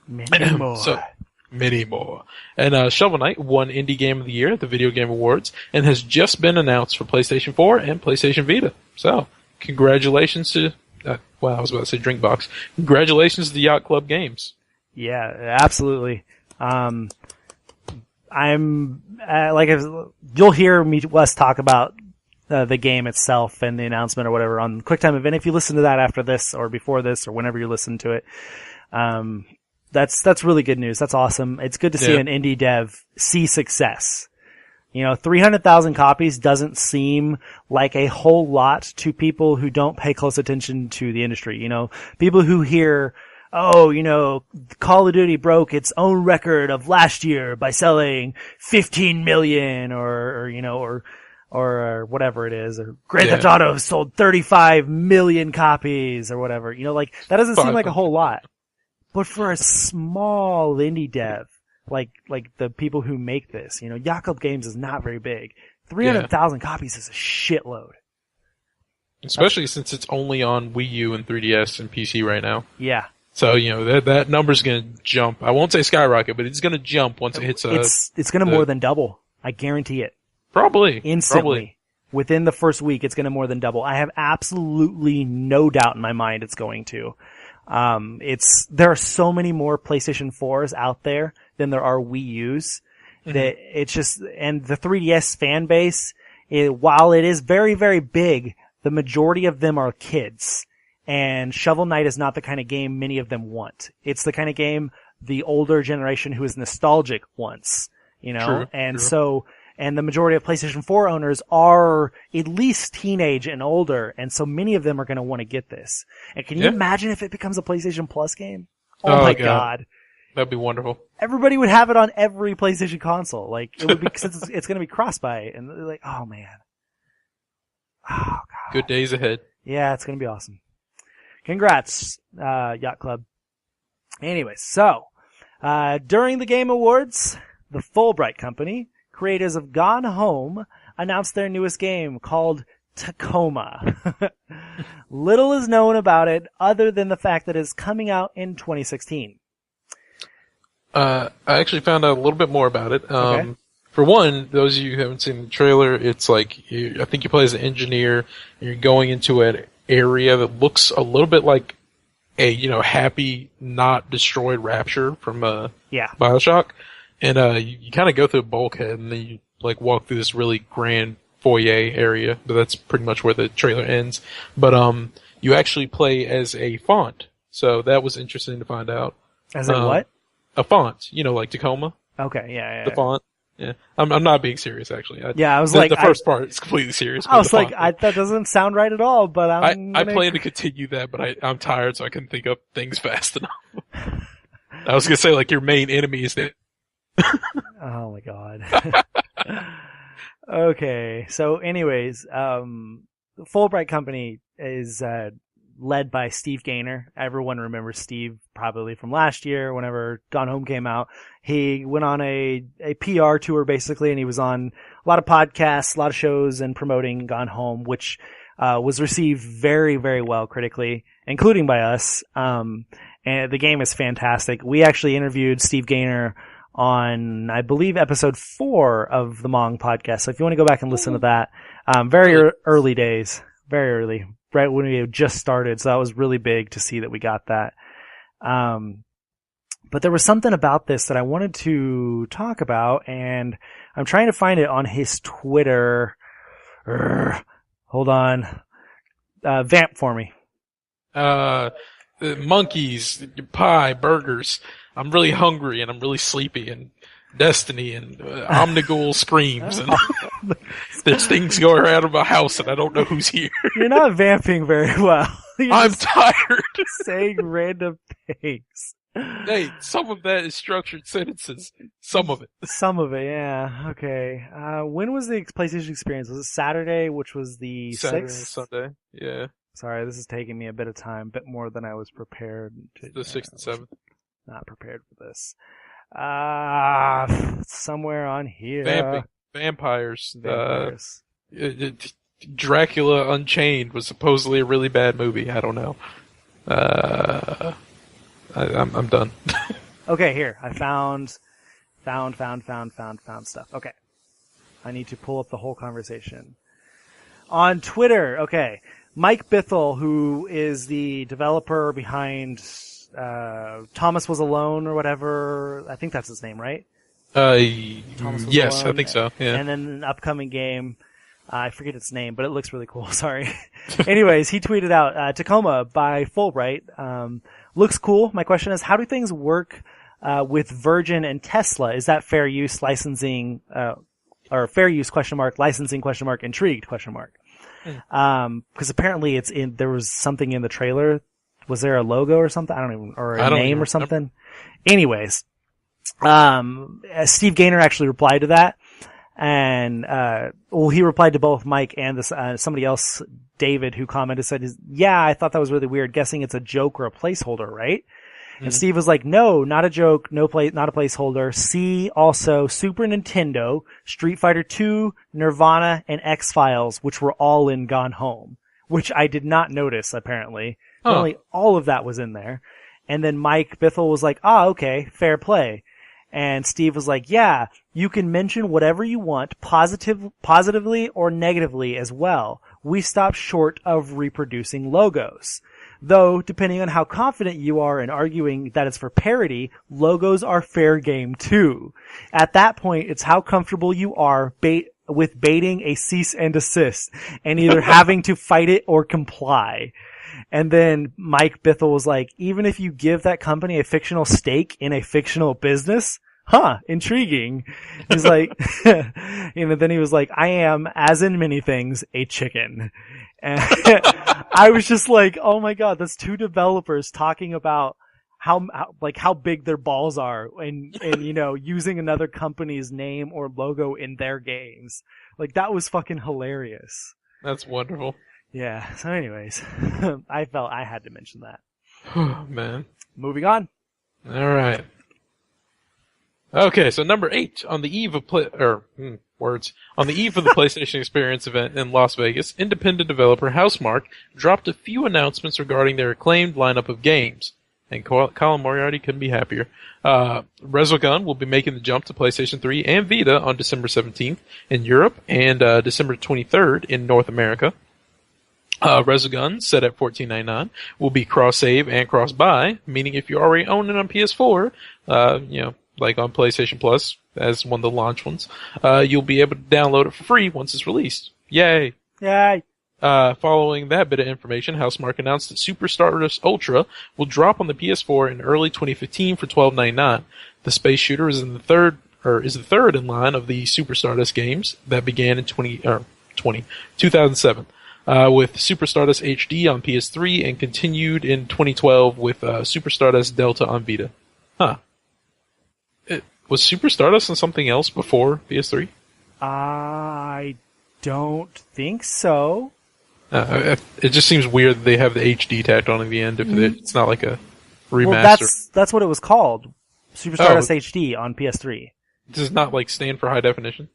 Many more. And Shovel Knight won Indie Game of the Year at the Video Game Awards, and has just been announced for PlayStation 4 and PlayStation Vita. So, congratulations to... I was about to say Drinkbox. Congratulations to Yacht Club Games. Yeah, absolutely. You'll hear us talk about the game itself and the announcement or whatever on QuickTime Event. If you listen to that after this or before this or whenever you listen to it, that's really good news. That's awesome. It's good to see an indie dev see success. 300,000 copies doesn't seem like a whole lot to people who don't pay close attention to the industry. People who hear, Call of Duty broke its own record of last year by selling 15 million or whatever it is, or Grand Theft Auto sold 35 million copies or whatever. That doesn't seem like a whole lot. But for a small indie dev like the people who make this. Yacht Club Games is not very big. 300,000 copies is a shitload. Especially since it's only on Wii U and 3DS and PC right now. Yeah. So, that number's gonna jump. I won't say skyrocket, but it's gonna jump once it hits It's gonna more than double. I guarantee it. Probably. Instantly. Probably. Within the first week, it's gonna more than double. I have absolutely no doubt in my mind it's going to. There are so many more PlayStation 4s out there than there are Wii U's. That it's just, and the 3DS fan base, while it is very, very big, the majority of them are kids. And Shovel Knight is not the kind of game many of them want. It's the kind of game the older generation who is nostalgic wants, True, and so, and the majority of PlayStation 4 owners are at least teenage and older, and so many of them are going to want to get this. And can you imagine if it becomes a PlayStation Plus game? Oh my God. That'd be wonderful. Everybody would have it on every PlayStation console. Like, it would be, since it's going to be cross-buy, and they're like, oh man. Oh God. Good days ahead. Yeah, it's going to be awesome. Congrats, Yacht Club. Anyways, so, during the Game Awards, the Fulbright Company, creators of Gone Home, announced their newest game called Tacoma. Little is known about it other than the fact that it's coming out in 2016. I actually found out a little bit more about it. Okay. For one, those of you who haven't seen the trailer, it's like, I think you play as an engineer, and you're going into an area that looks a little bit like a, happy, not destroyed Rapture from, BioShock. And, you kind of go through a bulkhead, and then you, walk through this really grand foyer area, but that's pretty much where the trailer ends. But, you actually play as a font. So that was interesting to find out. As a what? A font, like Tacoma. Okay, yeah. The font. Yeah. I'm not being serious, actually. I was the first part is completely serious. I was like, that doesn't sound right at all, but I plan to continue that, but I'm tired, so I couldn't think up things fast enough. I was gonna say, your main enemy is that. Oh my God. Okay, so anyways, Fulbright Company is, led by Steve Gaynor. Everyone remembers Steve probably from last year whenever Gone Home came out. He went on a PR tour basically, and he was on a lot of podcasts, a lot of shows, and promoting Gone Home, which was received very, very well critically, including by us. And the game is fantastic. We actually interviewed Steve Gaynor on, I believe, episode 4 of the MONG Podcast. So if you want to go back and listen to that, very early days, very early. Right when we had just started, so that was really big to see that we got that. But there was something about this that I wanted to talk about, and I'm trying to find it on his Twitter. Hold on. Vamp for me. Monkeys, pie, burgers. I'm really hungry and I'm really sleepy, and Destiny and Omnigul screams, and there's things going around in my house and I don't know who's here. You're not vamping very well. I'm tired. Saying random things. Hey, some of that is structured sentences. Some of it. Some of it, yeah. Okay. When was the PlayStation experience? Was it Saturday, which was the Saturday, 6th? Sunday, yeah. Sorry, this is taking me a bit of time, a bit more than I was prepared to. The 6th and 7th. Not prepared for this. Somewhere on here. Vamping. Vampires. Dracula Unchained was supposedly a really bad movie. I don't know. I'm done. Okay, here. I found stuff. Okay. I need to pull up the whole conversation. On Twitter, okay. Mike Bithell, who is the developer behind Thomas Was Alone or whatever. I think that's his name, right? Yes, I think so. Yeah. And then an upcoming game. I forget its name, but it looks really cool. Sorry. Anyways, he tweeted out, Tacoma by Fulbright. Looks cool. My question is, how do things work with Virgin and Tesla? Is that fair use licensing, or fair use ? Licensing ? Intrigued ? Because apparently there was something in the trailer. Was there a logo or something? Or a name or something? Anyways, Steve Gaynor actually replied to that. And, he replied to both Mike and somebody else, David, who commented, said, yeah, I thought that was really weird. Guessing it's a joke or a placeholder, right? And Steve was like, no, not a joke, not a placeholder. See also Super Nintendo, Street Fighter 2, Nirvana, and X-Files, which were all in Gone Home, which I did not notice, apparently. Apparently all of that was in there. And then Mike Bithell was like, okay, fair play. And Steve was like, yeah, you can mention whatever you want, positively or negatively as well. We stop short of reproducing logos. Though, depending on how confident you are in arguing that it's for parody, logos are fair game too. At that point, it's how comfortable you are with baiting a cease and desist and either having to fight it or comply. And then Mike Bithell was like, even if you give that company a fictional stake in a fictional business, intriguing. He's like, then he was like, I am, as in many things, a chicken. And I was just like, oh my God, that's two developers talking about how big their balls are and using another company's name or logo in their games. Like, that was fucking hilarious. That's wonderful. Yeah. So anyways, I felt I had to mention that. Man. Moving on. All right. Okay, so number 8 on the eve of on the eve of the PlayStation Experience event in Las Vegas, independent developer Housemarque dropped a few announcements regarding their acclaimed lineup of games. And Colin Moriarty couldn't be happier. Resogun will be making the jump to PlayStation 3 and Vita on December 17th in Europe and December 23rd in North America. Resogun, set at $14.99, will be cross-save and cross-buy, meaning if you already own it on PS4, like on PlayStation Plus, as one of the launch ones, you'll be able to download it for free once it's released. Yay! Yay! Following that bit of information, Housemarque announced that Super Stardust Ultra will drop on the PS4 in early 2015 for $12.99. The space shooter is the third in line of the Super Stardust games that began in 2007. With Super Stardust HD on PS3 and continued in 2012 with Super Stardust Delta on Vita. Was Super Stardust on something else before PS3? I don't think so. It just seems weird that they have the HD tacked on at the end if it's not like a remaster. Well, that's what it was called. Super Stardust HD on PS3. Does not stand for high definition?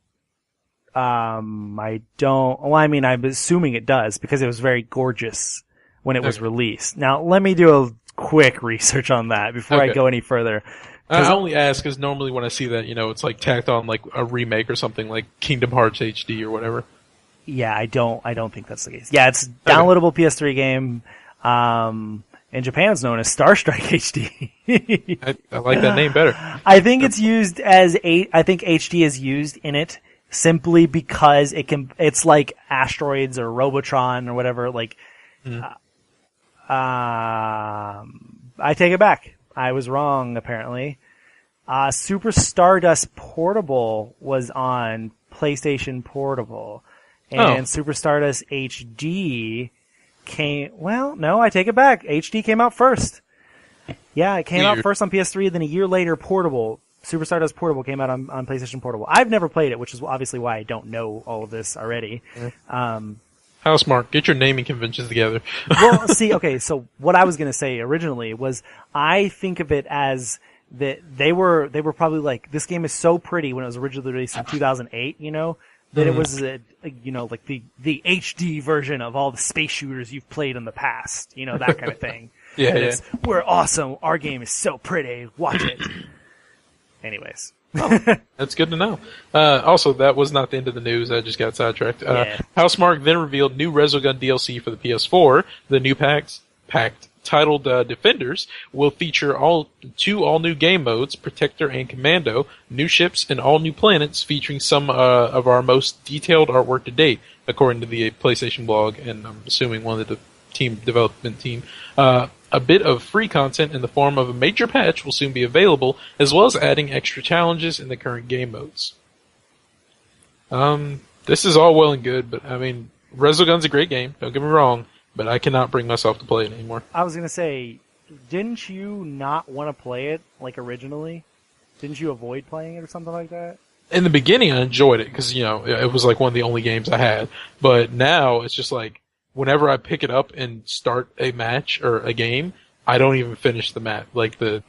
I don't. Well, I mean, I'm assuming it does because it was very gorgeous when it was released. Now, let me do a quick research on that before I go any further. I only ask because normally when I see that, it's like tacked on like a remake or something like Kingdom Hearts HD or whatever. Yeah, I don't think that's the case. Yeah, it's downloadable PS3 game. In Japan, it's known as Starstrike HD. I like that name better. I think it's used as I think HD is used in it simply because it's like Asteroids or Robotron or whatever. Like, I take it back. I was wrong, apparently. Super Stardust Portable was on PlayStation Portable. And Super Stardust HD no, I take it back. HD came out first. Yeah, it came out first on PS3, then a year later, Super Stardust Portable came out on PlayStation Portable. I've never played it, which is obviously why I don't know all of this already. Housemarque, get your naming conventions together. Well, see, okay, so what I was going to say originally was I think of it as that they were probably like, this game is so pretty when it was originally released in 2008, that it was like the HD version of all the space shooters you've played in the past, that kind of thing. Yeah. We're awesome. Our game is so pretty. Watch it. Anyways. That's good to know. Also, that was not the end of the news. I just got sidetracked. Housemarque then revealed new Resogun DLC for the PS4. The new packed titled Defenders will feature two all-new game modes, Protector and Commando, new ships, and all new planets featuring some of our most detailed artwork to date, according to the PlayStation blog, and I'm assuming one of the development team. A bit of free content in the form of a major patch will soon be available, as well as adding extra challenges in the current game modes. This is all well and good, but I mean, Resogun's a great game, don't get me wrong, but I cannot bring myself to play it anymore. I was going to say, didn't you not want to play it, like, originally? Didn't you avoid playing it or something like that? In the beginning, I enjoyed it, because, it was like one of the only games I had. But now, it's just like, whenever I pick it up and start a match or a game, I don't even finish the map, like the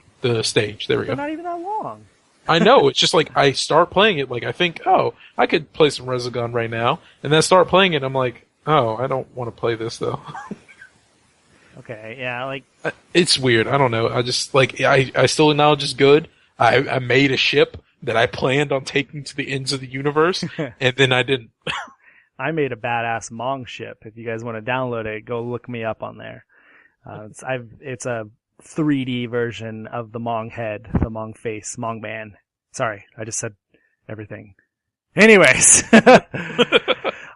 stage. There we They're go. not even that long. I know, it's just like I start playing it, like I think, oh, I could play some Resogun right now, and then I start playing it, and I'm like, oh, I don't want to play this though. Okay, yeah, like It's weird. I don't know. I just like I still acknowledge it's good. I made a ship that I planned on taking to the ends of the universe, and then I didn't. I made a badass Mong ship. If you guys want to download it, go look me up on there. It's a 3D version of the Mong head, the Mong face, Mong man. Sorry, I just said everything. Anyways.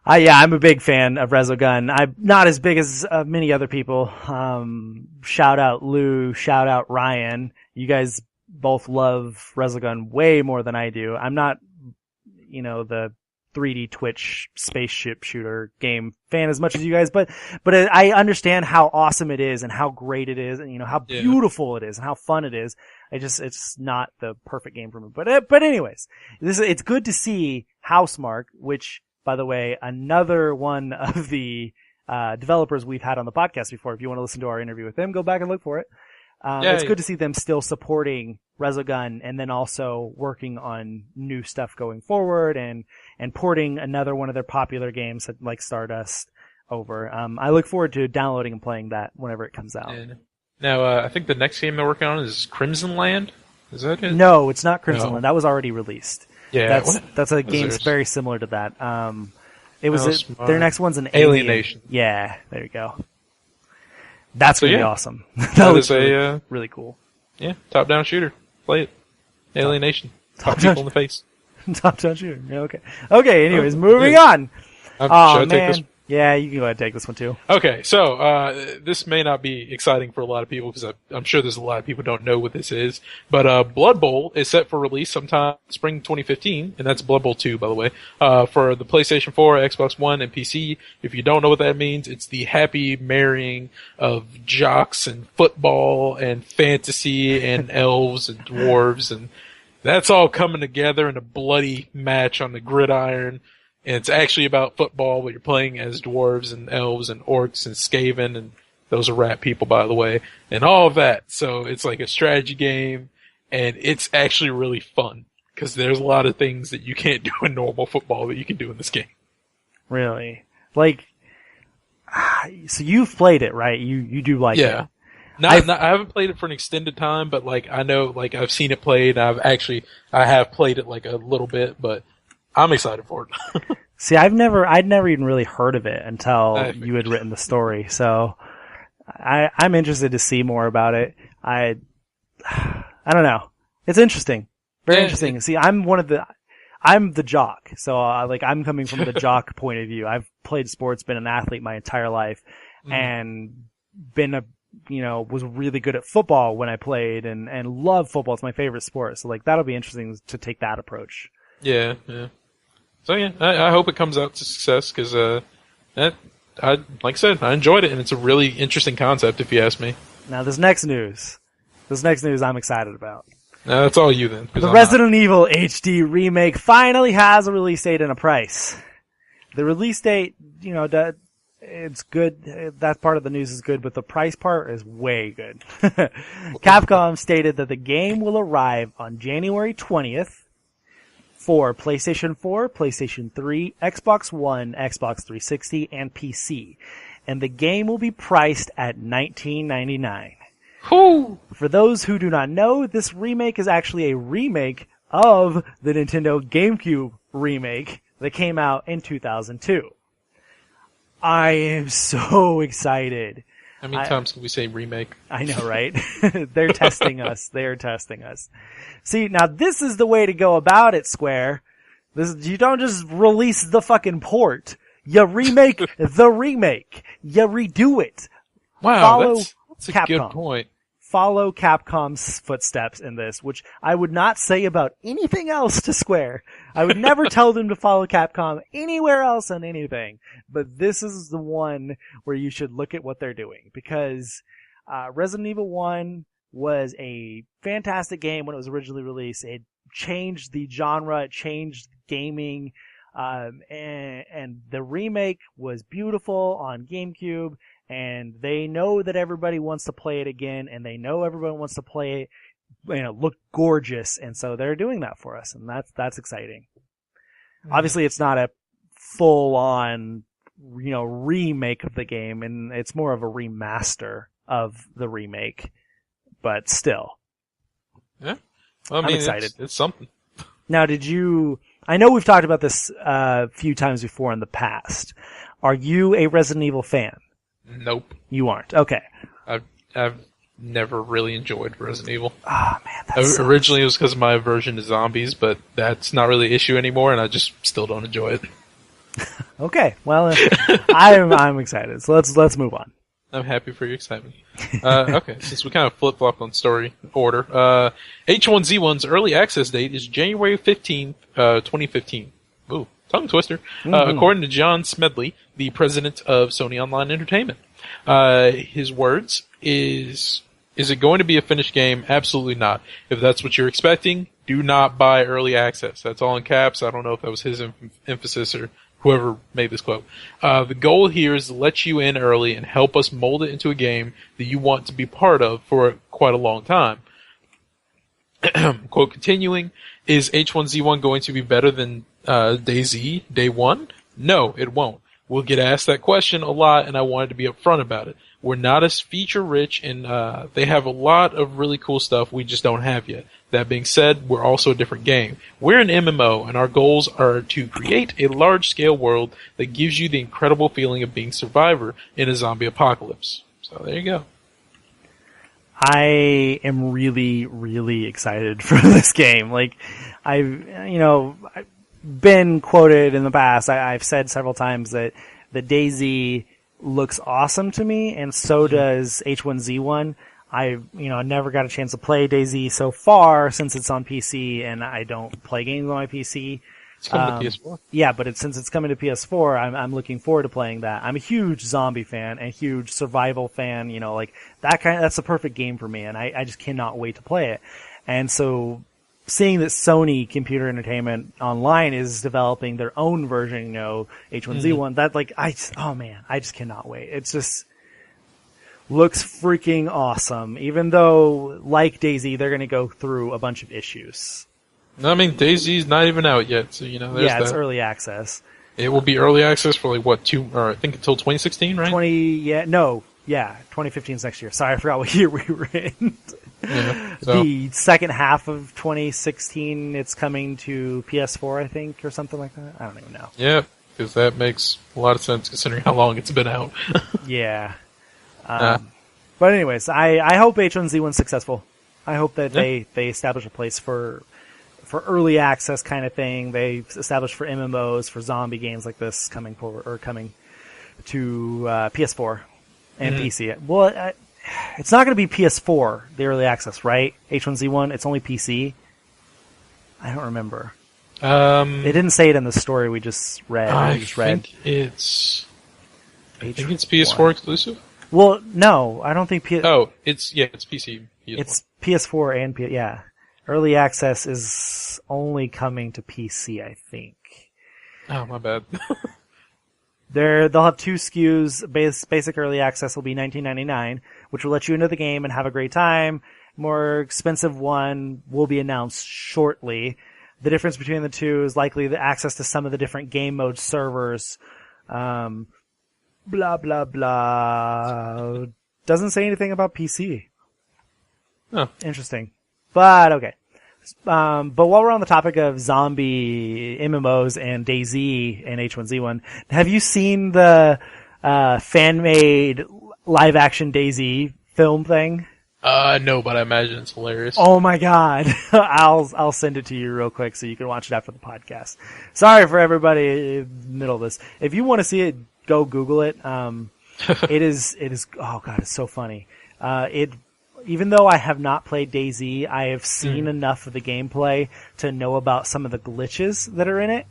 I'm a big fan of Resogun. I'm not as big as many other people. Shout out Lou, shout out Ryan. You guys both love Resogun way more than I do. I'm not, the 3D Twitch spaceship shooter game fan as much as you guys, but I understand how awesome it is and how great it is and how beautiful it is and how fun it is. It's not the perfect game for me. But anyways, it's good to see Housemarque, which, by the way, another one of the developers we've had on the podcast before. If you want to listen to our interview with them, go back and look for it. It's good to see them still supporting Resogun and then also working on new stuff going forward and porting another one of their popular games like Stardust over. I look forward to downloading and playing that whenever it comes out. Now, I think the next game they're working on is Crimson Land. Is that it? No, it's not Crimson Land. That was already released. Yeah, that's a game very similar to that. It was their next one's an Alienation. Yeah, there you go. That's gonna be awesome. that was really cool. Yeah, top-down shooter. Play it. Alienation. Top people in the face. Top-down shooter. Yeah, okay. Okay. Anyways, moving on. Should I take this? Yeah, you can go ahead and take this one too. Okay, so this may not be exciting for a lot of people because I'm sure there's a lot of people who don't know what this is. But Blood Bowl is set for release sometime spring 2015, and that's Blood Bowl 2, by the way, for the PlayStation 4, Xbox One, and PC. If you don't know what that means, it's the happy marrying of jocks and football and fantasy and elves and dwarves, and that's all coming together in a bloody match on the gridiron. And it's actually about football, but you're playing as dwarves and elves and orcs and Skaven, and those are rat people, by the way, and all of that. So it's like a strategy game, and it's actually really fun, because there's a lot of things that you can't do in normal football that you can do in this game. Really? Like, so you've played it, right? You do like it? Yeah. I haven't played it for an extended time, but like I know, like I've seen it played, and I have played it like a little bit, but I'm excited for it. See, I'd never even really heard of it until you had written the story. So I'm interested to see more about it. I don't know. It's interesting. Very interesting. See, I'm the jock. So I'm coming from the jock point of view. I've played sports, been an athlete my entire life, and been was really good at football when I played and love football. It's my favorite sport. So that'll be interesting to take that approach. Yeah. So yeah, I hope it comes out to success because, like I said, I enjoyed it and it's a really interesting concept if you ask me. Now this next news I'm excited about. No, that's all you then. The Resident Evil HD remake finally has a release date and a price. The release date, it's good. That part of the news is good, but the price part is way good. Capcom stated that the game will arrive on January 20th. For PlayStation 4, PlayStation 3, Xbox One, Xbox 360, and PC. And the game will be priced at $19.99. For those who do not know, this remake is actually a remake of the Nintendo GameCube remake that came out in 2002. I am so excited. How many times can we say remake? I know, right? They're testing us. They're testing us. See, now this is the way to go about it, Square. You don't just release the fucking port. You remake the remake. You redo it. Wow, that's a good point. Follow Capcom's footsteps in this, which I would not say about anything else to Square. I would never tell them to follow Capcom anywhere else on anything. But this is the one where you should look at what they're doing. Because Resident Evil 1 was a fantastic game when it was originally released. It changed the genre. It changed gaming. And the remake was beautiful on GameCube, and they know that everybody wants to play it again, and they know everybody wants to play it, look gorgeous, and so they're doing that for us, and that's exciting. Mm-hmm. Obviously, it's not a full-on, remake of the game, and it's more of a remaster of the remake, but still. Yeah. Well, I'm excited. It's something. Now, I know we've talked about this a few times before in the past. Are you a Resident Evil fan? Nope. You aren't. Okay. I've never really enjoyed Resident Evil. Oh, man, that originally it was because of my aversion to zombies, but that's not really an issue anymore, and I just still don't enjoy it. Okay. Well, I'm excited. So let's move on. I'm happy for your excitement. Okay, since we kind of flip-flopped on story order, H1Z1's early access date is January 15th, 2015. Ooh, tongue twister. According to John Smedley, the president of Sony Online Entertainment. His words is it going to be a finished game? Absolutely not. If that's what you're expecting, do not buy early access. That's all in caps. I don't know if that was his emphasis or whoever made this quote. The goal here is to let you in early and help us mold it into a game that you want to be part of for quite a long time. Quote continuing, is H1Z1 going to be better than DayZ Day 1? No, it won't. We'll get asked that question a lot, and I wanted to be upfront about it. We're not as feature-rich, and they have a lot of really cool stuff we just don't have yet. That being said, we're also a different game. We're an MMO, and our goals are to create a large-scale world that gives you the incredible feeling of being Survivor in a zombie apocalypse. So there you go. I am really, really excited for this game. Like, I've been quoted in the past. I've said several times that the DayZ looks awesome to me, and so does H1Z1. I never got a chance to play DayZ so far since it's on PC, and I don't play games on my PC. It's coming to PS4. Yeah, but since it's coming to PS4, I'm looking forward to playing that. I'm a huge zombie fan and a huge survival fan. That's the perfect game for me, and I just cannot wait to play it. And so, seeing that Sony Computer Entertainment Online is developing their own version, H1Z1, I just cannot wait. It's just looks freaking awesome, even though, like DayZ, they're going to go through a bunch of issues. I mean, DayZ's not even out yet, so there's that. It's early access. It will be early access for I think until 2016, right? 2015 is next year. Sorry, I forgot what year we were in. Yeah, so. The second half of 2016, it's coming to PS4, I think, or something like that. I don't even know. Yeah, because that makes a lot of sense considering how long it's been out. Yeah. But anyways, I hope H1Z1's successful. I hope that they establish a place for early access kind of thing. They established for MMOs, for zombie games like this coming to PS4 and PC. Well, it's not going to be PS4, the early access, right? H1Z1, it's only PC. I don't remember. They didn't say it in the story we just read. I think it's PS4 exclusive. Well, no, I don't think it's PC. It's PS4 and yeah. Early access is only coming to PC, I think. Oh, my bad. They'll have two SKUs. Basic early access will be $19.99, which will let you into the game and have a great time. More expensive one will be announced shortly. The difference between the two is likely the access to some of the different game mode servers. Blah, blah, blah. Doesn't say anything about PC. Oh. Interesting. But, okay. But while we're on the topic of zombie MMOs and DayZ and H1Z1, have you seen the fan-made live-action DayZ film thing? No, but I imagine it's hilarious. Oh my god. I'll send it to you real quick so you can watch it after the podcast. Sorry for everybody in the middle of this. If you want to see it, go Google it. It is, oh god, it's so funny. Even though I have not played DayZ, I have seen enough of the gameplay to know about some of the glitches that are in it.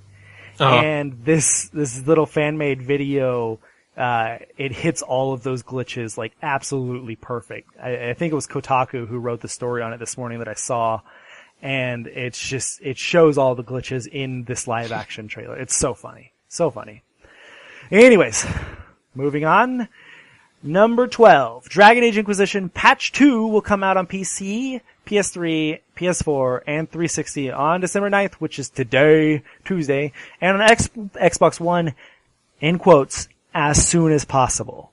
Uh-huh. And this little fan-made video, it hits all of those glitches like absolutely perfect. I think it was Kotaku who wrote the story on it this morning that I saw. And it shows all the glitches in this live action trailer. It's so funny. So funny. Anyways, moving on. Number 12, Dragon Age Inquisition Patch 2 will come out on PC, PS3, PS4, and 360 on December 9th, which is today, Tuesday, and on Xbox One, in quotes, as soon as possible.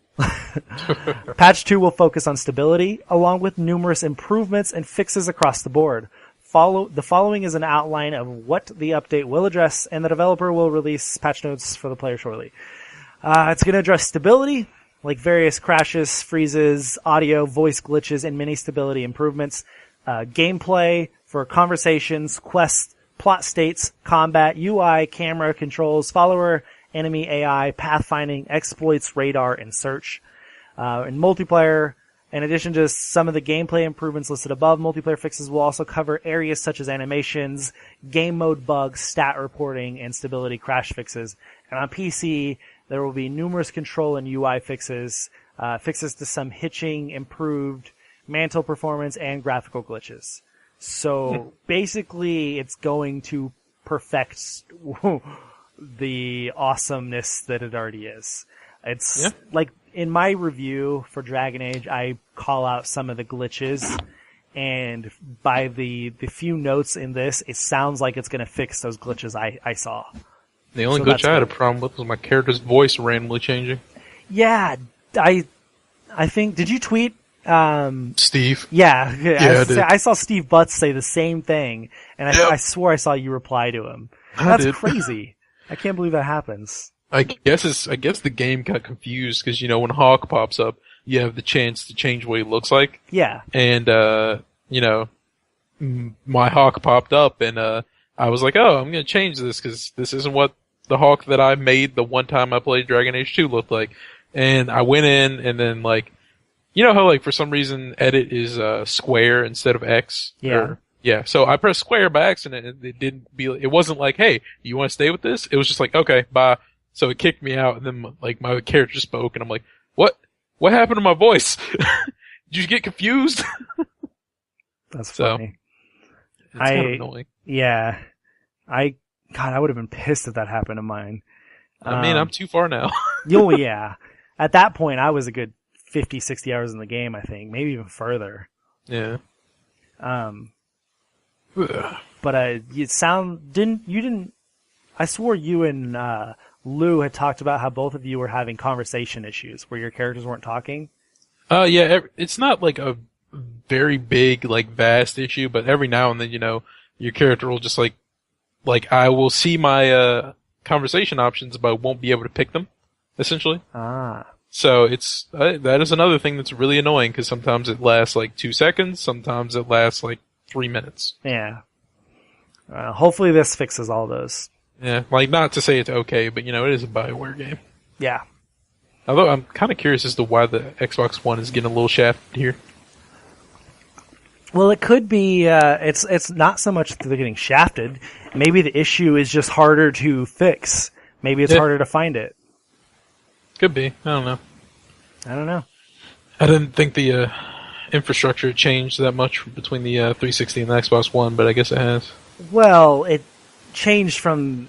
Patch 2 will focus on stability, along with numerous improvements and fixes across the board. The following is an outline of what the update will address, and the developer will release patch notes for the player shortly. It's going to address stability, like various crashes, freezes, audio, voice glitches, and many stability improvements. Gameplay for conversations, quests, plot states, combat, UI, camera controls, follower, enemy AI, pathfinding, exploits, radar, and search. In multiplayer, in addition to some of the gameplay improvements listed above, multiplayer fixes will also cover areas such as animations, game mode bugs, stat reporting, and stability crash fixes. And on PC, there will be numerous control and UI fixes, fixes to some hitching, improved mantle performance, and graphical glitches. So basically, it's going to perfect the awesomeness that it already is. It's like in my review for Dragon Age, I call out some of the glitches, and by the few notes in this, it sounds like it's going to fix those glitches I saw. The only glitch I had a problem with was my character's voice randomly changing. Yeah, I think, did you tweet? Steve? Yeah, I saw Steve Butts say the same thing, and I swore I saw you reply to him. That's crazy. I can't believe that happens. I guess the game got confused because, when Hawk pops up, you have the chance to change what he looks like. Yeah. And, my Hawk popped up and, I was like, oh, I'm gonna change this because this isn't what the Hawk that I made the one time I played Dragon Age 2 looked like. And I went in and then how for some reason edit is, square instead of X? Yeah. So I pressed square by accident and it wasn't like, hey, you want to stay with this? It was just like, okay, bye. So it kicked me out, and then my character spoke, and I'm like, "What? What happened to my voice? Did you get confused?" That's funny. It's kind of annoying. Yeah, I would have been pissed if that happened to mine. I mean, I'm too far now. Yeah. At that point, I was a good 50, 60 hours in the game, I think, maybe even further. Yeah. But you didn't. I swore you and Lou had talked about how both of you were having conversation issues where your characters weren't talking. Yeah, it's not like a very big, vast issue, but every now and then, your character will just I will see my, conversation options, but I won't be able to pick them, essentially. So that is another thing that's really annoying, because sometimes it lasts 2 seconds, sometimes it lasts 3 minutes. Yeah. Hopefully this fixes all those. Yeah, not to say it's okay, but, it is a BioWare game. Yeah. Although I'm kind of curious as to why the Xbox One is getting a little shafted here. Well, it could be, it's not so much that they're getting shafted. Maybe the issue is just harder to fix. Maybe it's harder to find it. Could be. I don't know. I didn't think the infrastructure changed that much between the 360 and the Xbox One, but I guess it has. Well, it changed more.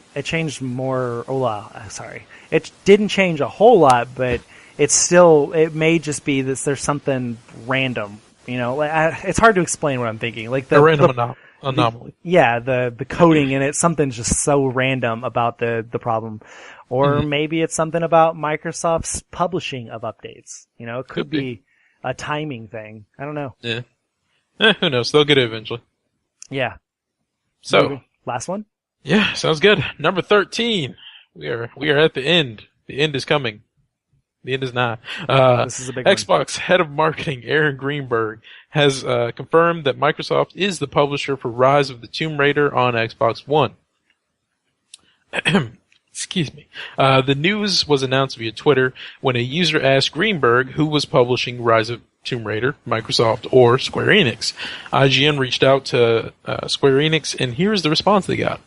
It didn't change a whole lot, but it may just be that there's something random. It's hard to explain what I'm thinking. A random anomaly. The coding in it, something's just so random about the problem. Or maybe it's something about Microsoft's publishing of updates. It could be a timing thing. I don't know. Yeah. Who knows? They'll get it eventually. Yeah. So. Last one? Yeah, sounds good. Number 13. We are at the end. The end is coming. The end is nigh. This is a big Xbox head of marketing Aaron Greenberg has confirmed that Microsoft is the publisher for Rise of the Tomb Raider on Xbox One. Excuse me. The news was announced via Twitter when a user asked Greenberg who was publishing Rise of Tomb Raider, Microsoft or Square Enix. IGN reached out to Square Enix, and here's the response they got.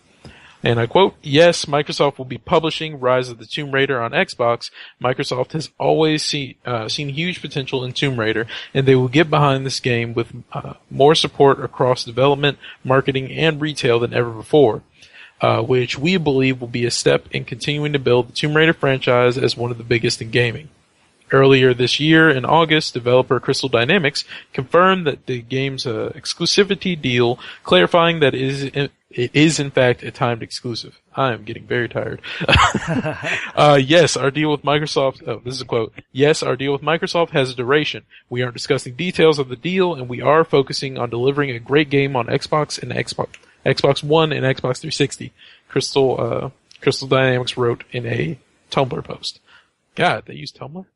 And I quote, "Yes, Microsoft will be publishing Rise of the Tomb Raider on Xbox. Microsoft has always seen huge potential in Tomb Raider, and they will get behind this game with more support across development, marketing, and retail than ever before, which we believe will be a step in continuing to build the Tomb Raider franchise as one of the biggest in gaming." Earlier this year, in August, developer Crystal Dynamics confirmed that the game's exclusivity deal, clarifying that it is in fact a timed exclusive. I am getting very tired. Yes, our deal with Microsoft, this is a quote, "Yes, our deal with Microsoft has a duration. We aren't discussing details of the deal, and we are focusing on delivering a great game on Xbox and Xbox One and Xbox 360, Crystal Dynamics wrote in a Tumblr post. God, they use Tumblr?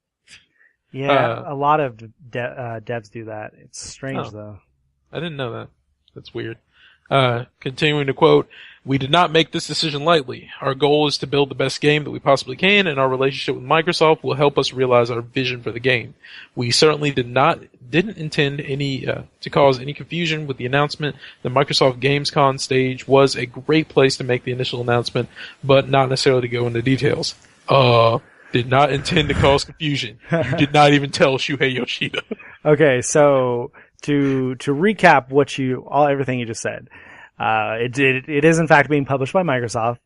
Yeah, a lot of devs do that. It's strange, though. I didn't know that. That's weird. Continuing to quote, "We did not make this decision lightly. Our goal is to build the best game that we possibly can, and our relationship with Microsoft will help us realize our vision for the game. We certainly didn't intend to cause any confusion with the announcement. The Microsoft Gamescom stage was a great place to make the initial announcement, but not necessarily to go into details. Did not intend to cause confusion. You did not even tell Shuhei Yoshida." Okay, so to recap everything you just said, it is in fact being published by Microsoft,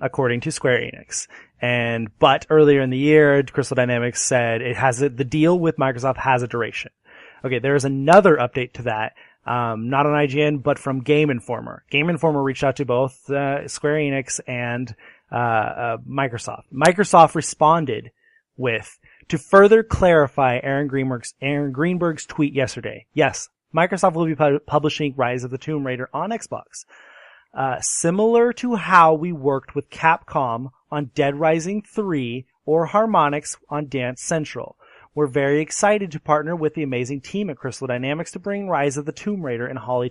according to Square Enix. But earlier in the year, Crystal Dynamics said the deal with Microsoft has a duration. Okay, there is another update to that, not on IGN, but from Game Informer. Game Informer reached out to both Square Enix and Microsoft. Microsoft responded with, to further clarify Aaron Greenberg's tweet yesterday. Yes, Microsoft will be publishing Rise of the Tomb Raider on Xbox. Similar to how we worked with Capcom on Dead Rising 3 or Harmonix on Dance Central. We're very excited to partner with the amazing team at Crystal Dynamics to bring Rise of the Tomb Raider in Holiday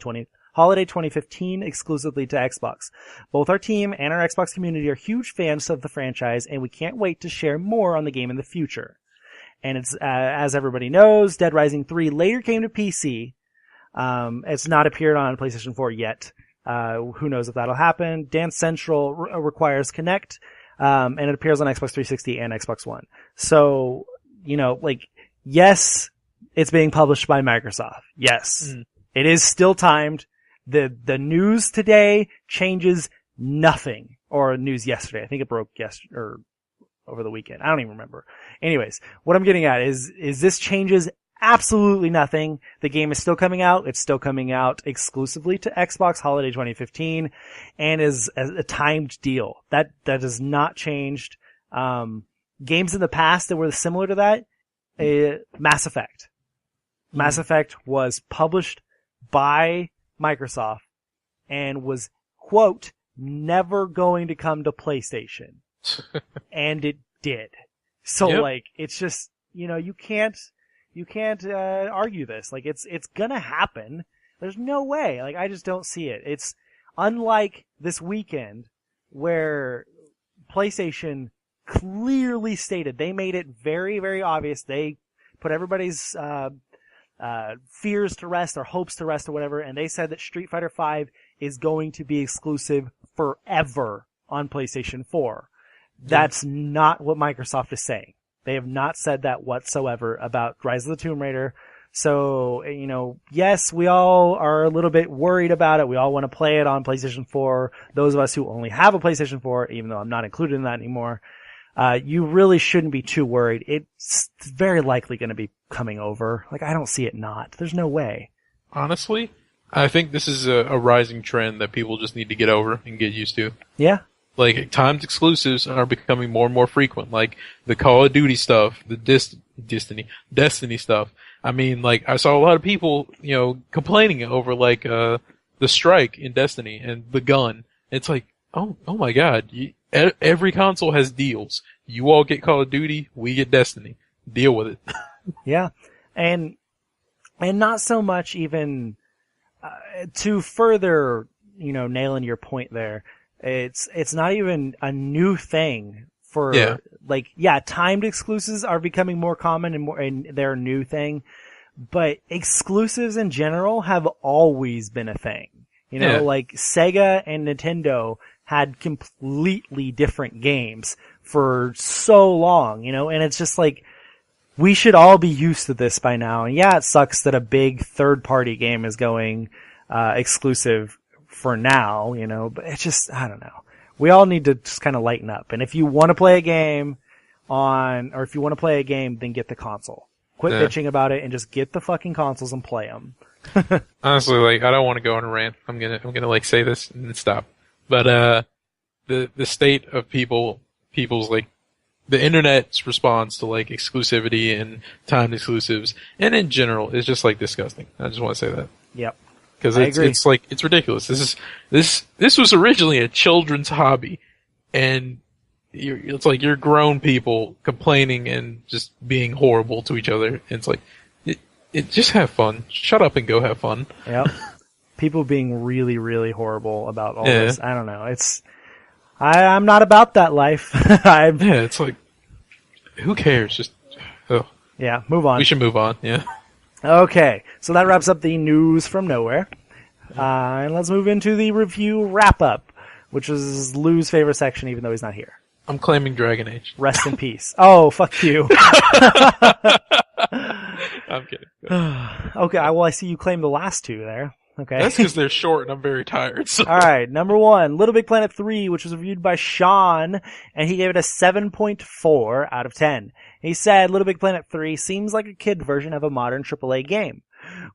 2015 exclusively to Xbox. Both our team and our Xbox community are huge fans of the franchise, and we can't wait to share more on the game in the future. And it's, as everybody knows, Dead Rising 3 later came to PC. It's not appeared on PlayStation 4 yet. Who knows if that'll happen. Dance Central requires Kinect, and it appears on Xbox 360 and Xbox One. So, yes, it's being published by Microsoft. Yes. It is still timed. The news today changes nothing, or news yesterday. I think it broke yesterday, or over the weekend. I don't even remember. Anyways, what I'm getting at is this changes absolutely nothing. The game is still coming out. It's still coming out exclusively to Xbox Holiday 2015 and is a timed deal. That has not changed. Games in the past that were similar to that, Mass Effect. Mass Effect was published by Microsoft and was, quote, never going to come to PlayStation. And it did. So it's just, you can't argue this. It's gonna happen. There's no way. I just don't see it. It's unlike this weekend where PlayStation clearly stated, they made it very, very obvious. They put everybody's, fears to rest or hopes to rest or whatever, and they said that Street Fighter V is going to be exclusive forever on PlayStation 4. That's not what Microsoft is saying. They have not said that whatsoever about Rise of the Tomb Raider. So, yes, we all are a little bit worried about it. We all want to play it on PlayStation 4. Those of us who only have a PlayStation 4, even though I'm not included in that anymore, you really shouldn't be too worried. It's very likely going to be coming over. I don't see it not. There's no way. Honestly, I think this is a rising trend that people just need to get over and get used to. Yeah. Timed exclusives are becoming more and more frequent. The Call of Duty stuff, the Destiny stuff. I mean, I saw a lot of people, complaining over, the strike in Destiny and the gun. It's oh my God. Every console has deals. You all get Call of Duty, we get Destiny. Deal with it. Yeah. And not so much even, to further, nail in your point there. It's not even a new thing for, timed exclusives are becoming more common and they're a new thing, but exclusives in general have always been a thing. Sega and Nintendo had completely different games for so long, and it's just like, we should all be used to this by now. And yeah, it sucks that a big third-party game is going exclusive for now, but it's just, I don't know. We all need to just kind of lighten up. And if you want to play a game then get the console. Quit bitching about it and just get the fucking consoles and play them. Honestly, like, I don't want to go on a rant. I'm gonna like say this and then stop. But the state of people's like, the internet's response to like exclusivity and timed exclusives, and in general, is just like disgusting. I just want to say that. Yep. Because it's like, it's ridiculous. This was originally a children's hobby, and it's like you're grown people complaining and just being horrible to each other. And it's like, it just have fun. Shut up and go have fun. Yep. People being really, really horrible about all this. I don't know. I'm not about that life. It's like, who cares? Just, yeah, move on. We should move on. Yeah. Okay, so that wraps up the news from nowhere. And let's move into the review wrap-up, which is Lou's favorite section, even though he's not here. I'm claiming Dragon Age. Rest in peace. Oh, fuck you. I'm kidding. Okay, well, I see you claim the last two there. Okay. That's because they're short and I'm very tired. So. All right, number 1, Little Big Planet 3, which was reviewed by Sean, and he gave it a 7.4 out of 10. He said, Little Big Planet 3 seems like a kid version of a modern AAA game.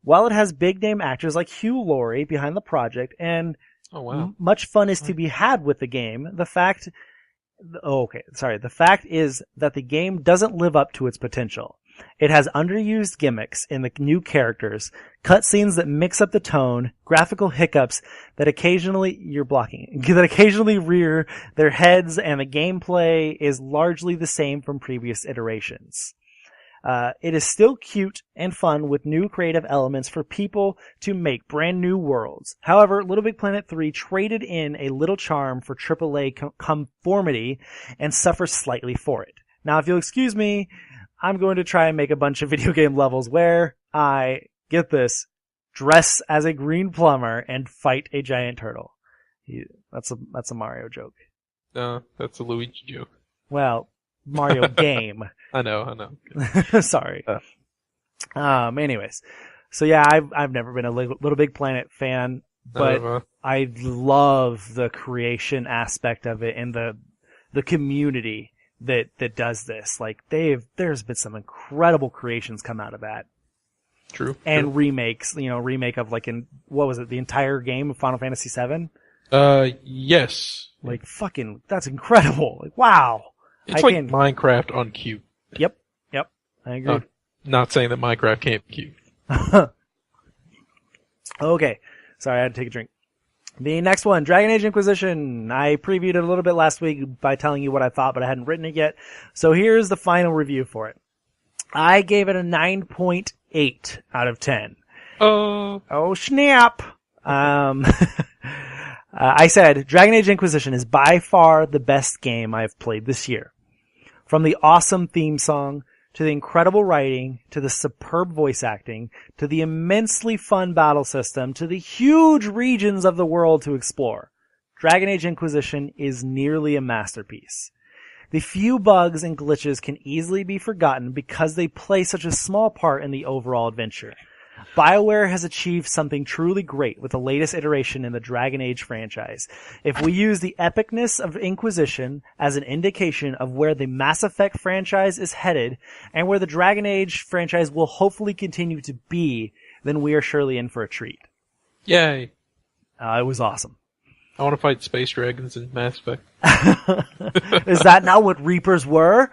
While it has big-name actors like Hugh Laurie behind the project, and much fun is to be had with the game, the fact is that the game doesn't live up to its potential. It has underused gimmicks in the new characters, cutscenes that mix up the tone, graphical hiccups that occasionally rear their heads, and the gameplay is largely the same from previous iterations. It is still cute and fun with new creative elements for people to make brand new worlds. However, Little Big Planet 3 traded in a little charm for AAA conformity and suffers slightly for it. Now, if you'll excuse me, I'm going to try and make a bunch of video game levels where I, get this, dress as a green plumber and fight a giant turtle. That's a Mario joke. No, that's a Luigi joke. Well, Mario game. I know. Sorry. Anyways. So yeah, I've never been a Little Big Planet fan, but I love the creation aspect of it and the community that does this. Like, there's been some incredible creations come out of that. True. And remakes, remake of what was it, the entire game of Final Fantasy VII? Yes. Like, fucking, that's incredible. Like, wow. It's like Minecraft on cute. Yep. I agree. Not saying that Minecraft can't be cute. Okay. Sorry, I had to take a drink. The next one, Dragon Age Inquisition. I previewed it a little bit last week by telling you what I thought, but I hadn't written it yet. So here's the final review for it. I gave it a 9.8 out of 10. Oh, snap. I said, Dragon Age Inquisition is by far the best game I have played this year. From the awesome theme song, to the incredible writing, to the superb voice acting, to the immensely fun battle system, to the huge regions of the world to explore. Dragon Age Inquisition is nearly a masterpiece. The few bugs and glitches can easily be forgotten because they play such a small part in the overall adventure. BioWare has achieved something truly great with the latest iteration in the Dragon Age franchise. If we use the epicness of Inquisition as an indication of where the Mass Effect franchise is headed and where the Dragon Age franchise will hopefully continue to be, then we are surely in for a treat. Yay. It was awesome. I want to fight space dragons in Mass Effect. Is that not what Reapers were?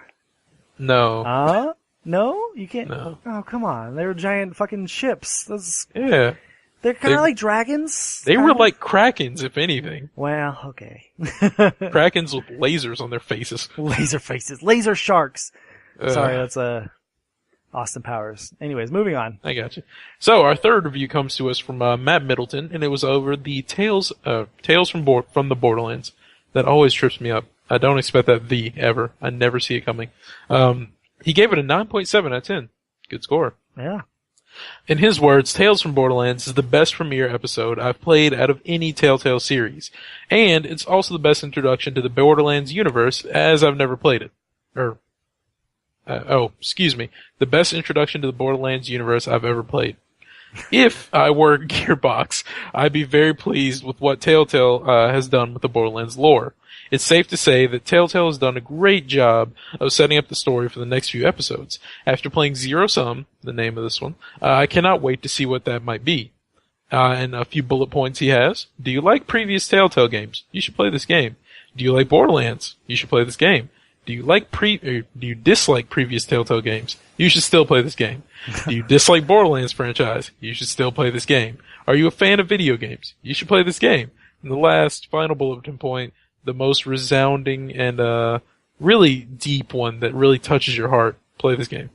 No. No? You can't? No. Oh, come on. They were giant fucking ships. Yeah. They're kind of like dragons? They were like Krakens, if anything. Well, okay. Krakens with lasers on their faces. Laser faces. Laser sharks. Sorry, that's Austin Powers. Anyways, moving on. I got you. So, our third review comes to us from Matt Middleton, and it was over the Tales from the Borderlands. That always trips me up. I don't expect that ever. I never see it coming. He gave it a 9.7 out of 10. Good score. Yeah. In his words, Tales from Borderlands is the best premiere episode I've played out of any Telltale series, and it's also the best introduction to the Borderlands universe, as I've never played it. The best introduction to the Borderlands universe I've ever played. If I were Gearbox, I'd be very pleased with what Telltale has done with the Borderlands lore. It's safe to say that Telltale has done a great job of setting up the story for the next few episodes. After playing Zero Sum, the name of this one, I cannot wait to see what that might be. And a few bullet points he has. Do you like previous Telltale games? You should play this game. Do you like Borderlands? You should play this game. Do you dislike previous Telltale games? You should still play this game. Do you dislike Borderlands franchise? You should still play this game. Are you a fan of video games? You should play this game. And the last final bulletin point, the most resounding and really deep one that really touches your heart. Play this game.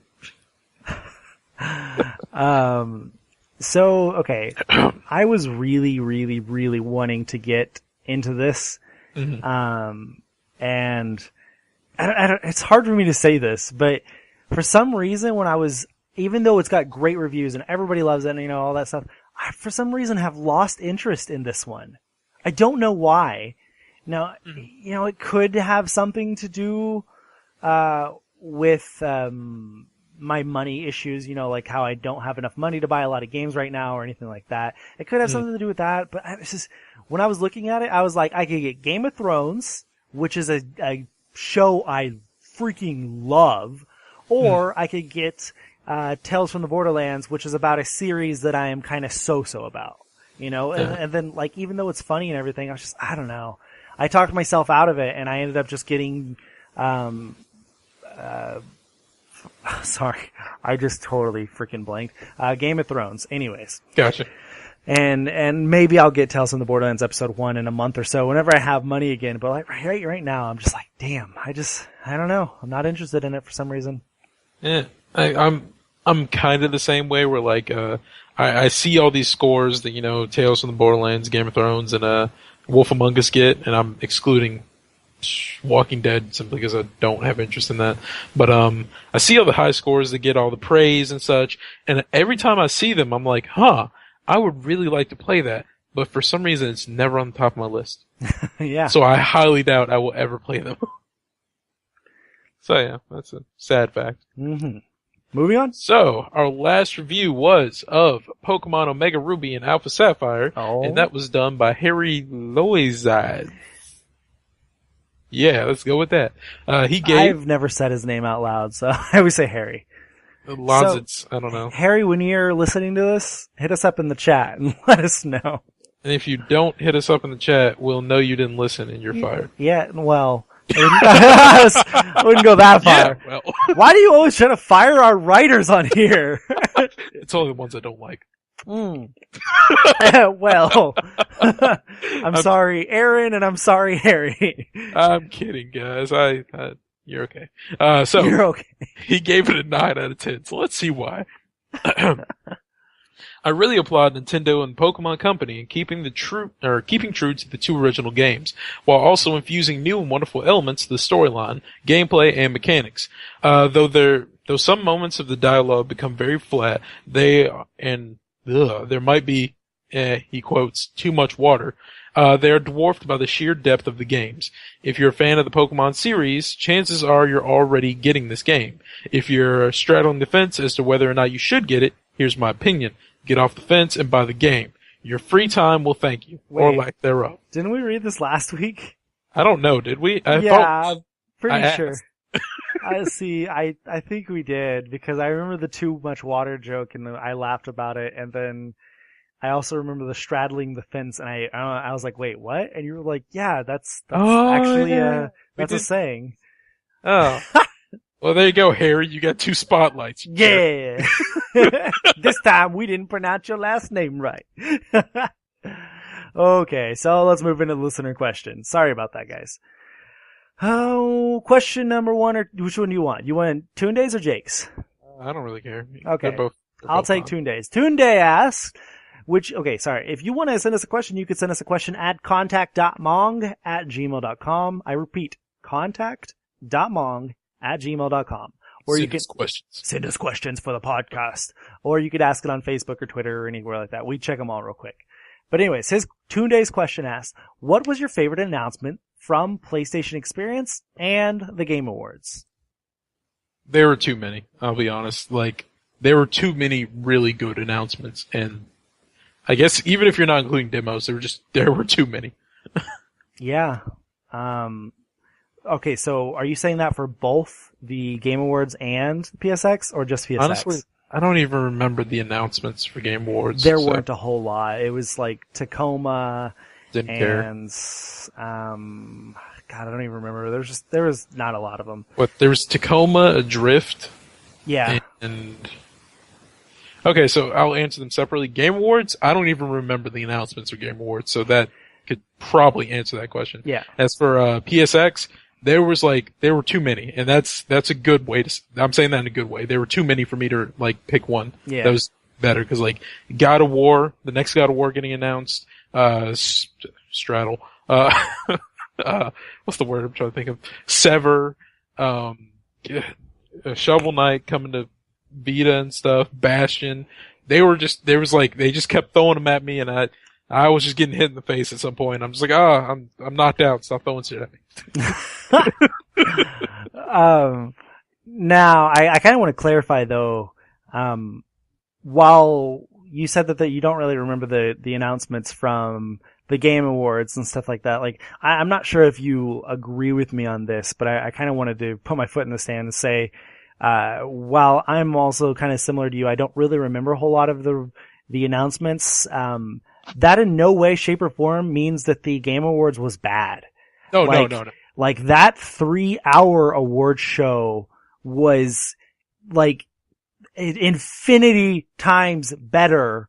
So, okay. I was really, really, really wanting to get into this. Mm-hmm. And it's hard for me to say this, but for some reason even though it's got great reviews and everybody loves it and, you know, all that stuff, I, for some reason, have lost interest in this one. I don't know why. Now, you know, it could have something to do, with, my money issues, you know, like how I don't have enough money to buy a lot of games right now or anything like that. It could have something to do with that, but when I was looking at it, I was like, I could get Game of Thrones, which is a show I freaking love, or I could get, Tales from the Borderlands, which is about a series that I am kind of so-so about, you know, and then like, even though it's funny and everything, I don't know. I talked myself out of it and I ended up just getting, sorry, I just totally freaking blanked. Game of Thrones. Anyways. Gotcha. And maybe I'll get Tales from the Borderlands episode 1 in a month or so whenever I have money again. But like right now, I'm just like, damn, I don't know. I'm not interested in it for some reason. Yeah. I'm kind of the same way where like, I see all these scores that, you know, Tales from the Borderlands, Game of Thrones, and, Wolf Among Us get, and I'm excluding Walking Dead simply because I don't have interest in that. But I see all the high scores that get all the praise and such, and every time I see them, I'm like, I would really like to play that. But for some reason, it's never on the top of my list. Yeah. So I highly doubt I will ever play them. So yeah, that's a sad fact. Mm-hmm. Moving on. So, our last review was of Pokemon Omega Ruby and Alpha Sapphire, and that was done by Harry Loizad. Yeah, let's go with that. I've never said his name out loud, so I always say Harry. Lonzitz, I don't know. Harry, when you're listening to this, hit us up in the chat and let us know. And if you don't hit us up in the chat, we'll know you didn't listen and you're fired. Yeah, well... I wouldn't go that far. Yeah, well. Why do you always try to fire our writers on here? It's only the ones I don't like. Well, I'm sorry, Aaron, and I'm sorry, Harry. I'm kidding, guys. You're okay. So you're okay. He gave it a 9 out of 10. So let's see why. I really applaud Nintendo and Pokemon Company in keeping true to the 2 original games, while also infusing new and wonderful elements to the storyline, gameplay, and mechanics. Though some moments of the dialogue become very flat, there might be, he quotes, too much water. They are dwarfed by the sheer depth of the games. If you're a fan of the Pokemon series, chances are you're already getting this game. If you're straddling the fence as to whether or not you should get it, here's my opinion. Get off the fence and buy the game. Your free time will thank you, or lack thereof. Didn't we read this last week? I don't know, did we? I'm pretty sure. I think we did, because I remember the too much water joke and I laughed about it, and then I also remember the straddling the fence, and I was like, wait, what? And you were like, yeah, that's actually that's a saying. Oh. Well, there you go, Harry. You got 2 spotlights. Yeah. This time we didn't pronounce your last name right. Okay, so let's move into the listener questions. Sorry about that, guys. Question number 1, or which one do you want? You want Tunde's or Jake's? I don't really care. Okay. They're both I'll take Tunde's. Tunde asks, if you want to send us a question, you could send us a question at contact.mong@gmail.com. I repeat, contact.mong@gmail.com. Or Send us questions. Send us questions for the podcast. Or you could ask it on Facebook or Twitter or anywhere like that. We check them all real quick. But anyways, his Tunde's question asks, what was your favorite announcement from PlayStation Experience and the Game Awards? There were too many, I'll be honest. Like, there were too many really good announcements, and I guess even if you're not including demos, there were too many. Yeah. Okay, so are you saying that for both the Game Awards and PSX, or just PSX? Honestly, I don't even remember the announcements for Game Awards. There weren't a whole lot. It was like Tacoma Didn't and God, I don't even remember. There was not a lot of them. What, there was Tacoma, Adrift. Yeah. And okay, so I'll answer them separately. Game Awards, I don't even remember the announcements for Game Awards, so that could probably answer that question. Yeah. As for PSX, there were too many, and that's a good way to. I'm saying that in a good way. There were too many for me to like pick one. Yeah. That was better because like God of War, the next God of War getting announced. Straddle. What's the word I'm trying to think of? Sever. Shovel Knight coming to Vita and stuff. Bastion. They just kept throwing them at me, and I was just getting hit in the face at some point. I'm just like, I'm knocked out. Stop throwing shit at me. Now, I kind of want to clarify though, while you said that you don't really remember the announcements from the Game Awards and stuff like that, like, I'm not sure if you agree with me on this, but I kind of wanted to put my foot in the sand and say, while I'm also kind of similar to you, I don't really remember a whole lot of the announcements, that in no way, shape, or form means that the Game Awards was bad. No. Like, that 3-hour award show was, like, infinity times better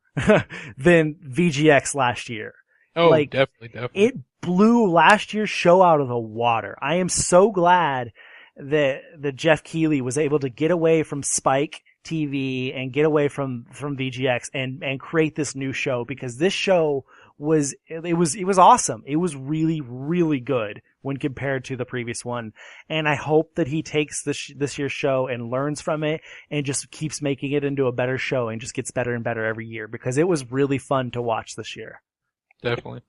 than VGX last year. Oh, like, definitely. It blew last year's show out of the water. I am so glad that Jeff Keighley was able to get away from Spike TV and get away from VGX and create this new show, because this show was awesome. It was really, really good when compared to the previous one. And I hope that he takes this year's show and learns from it and just keeps making it into a better show and just gets better and better every year, because it was really fun to watch this year. Definitely.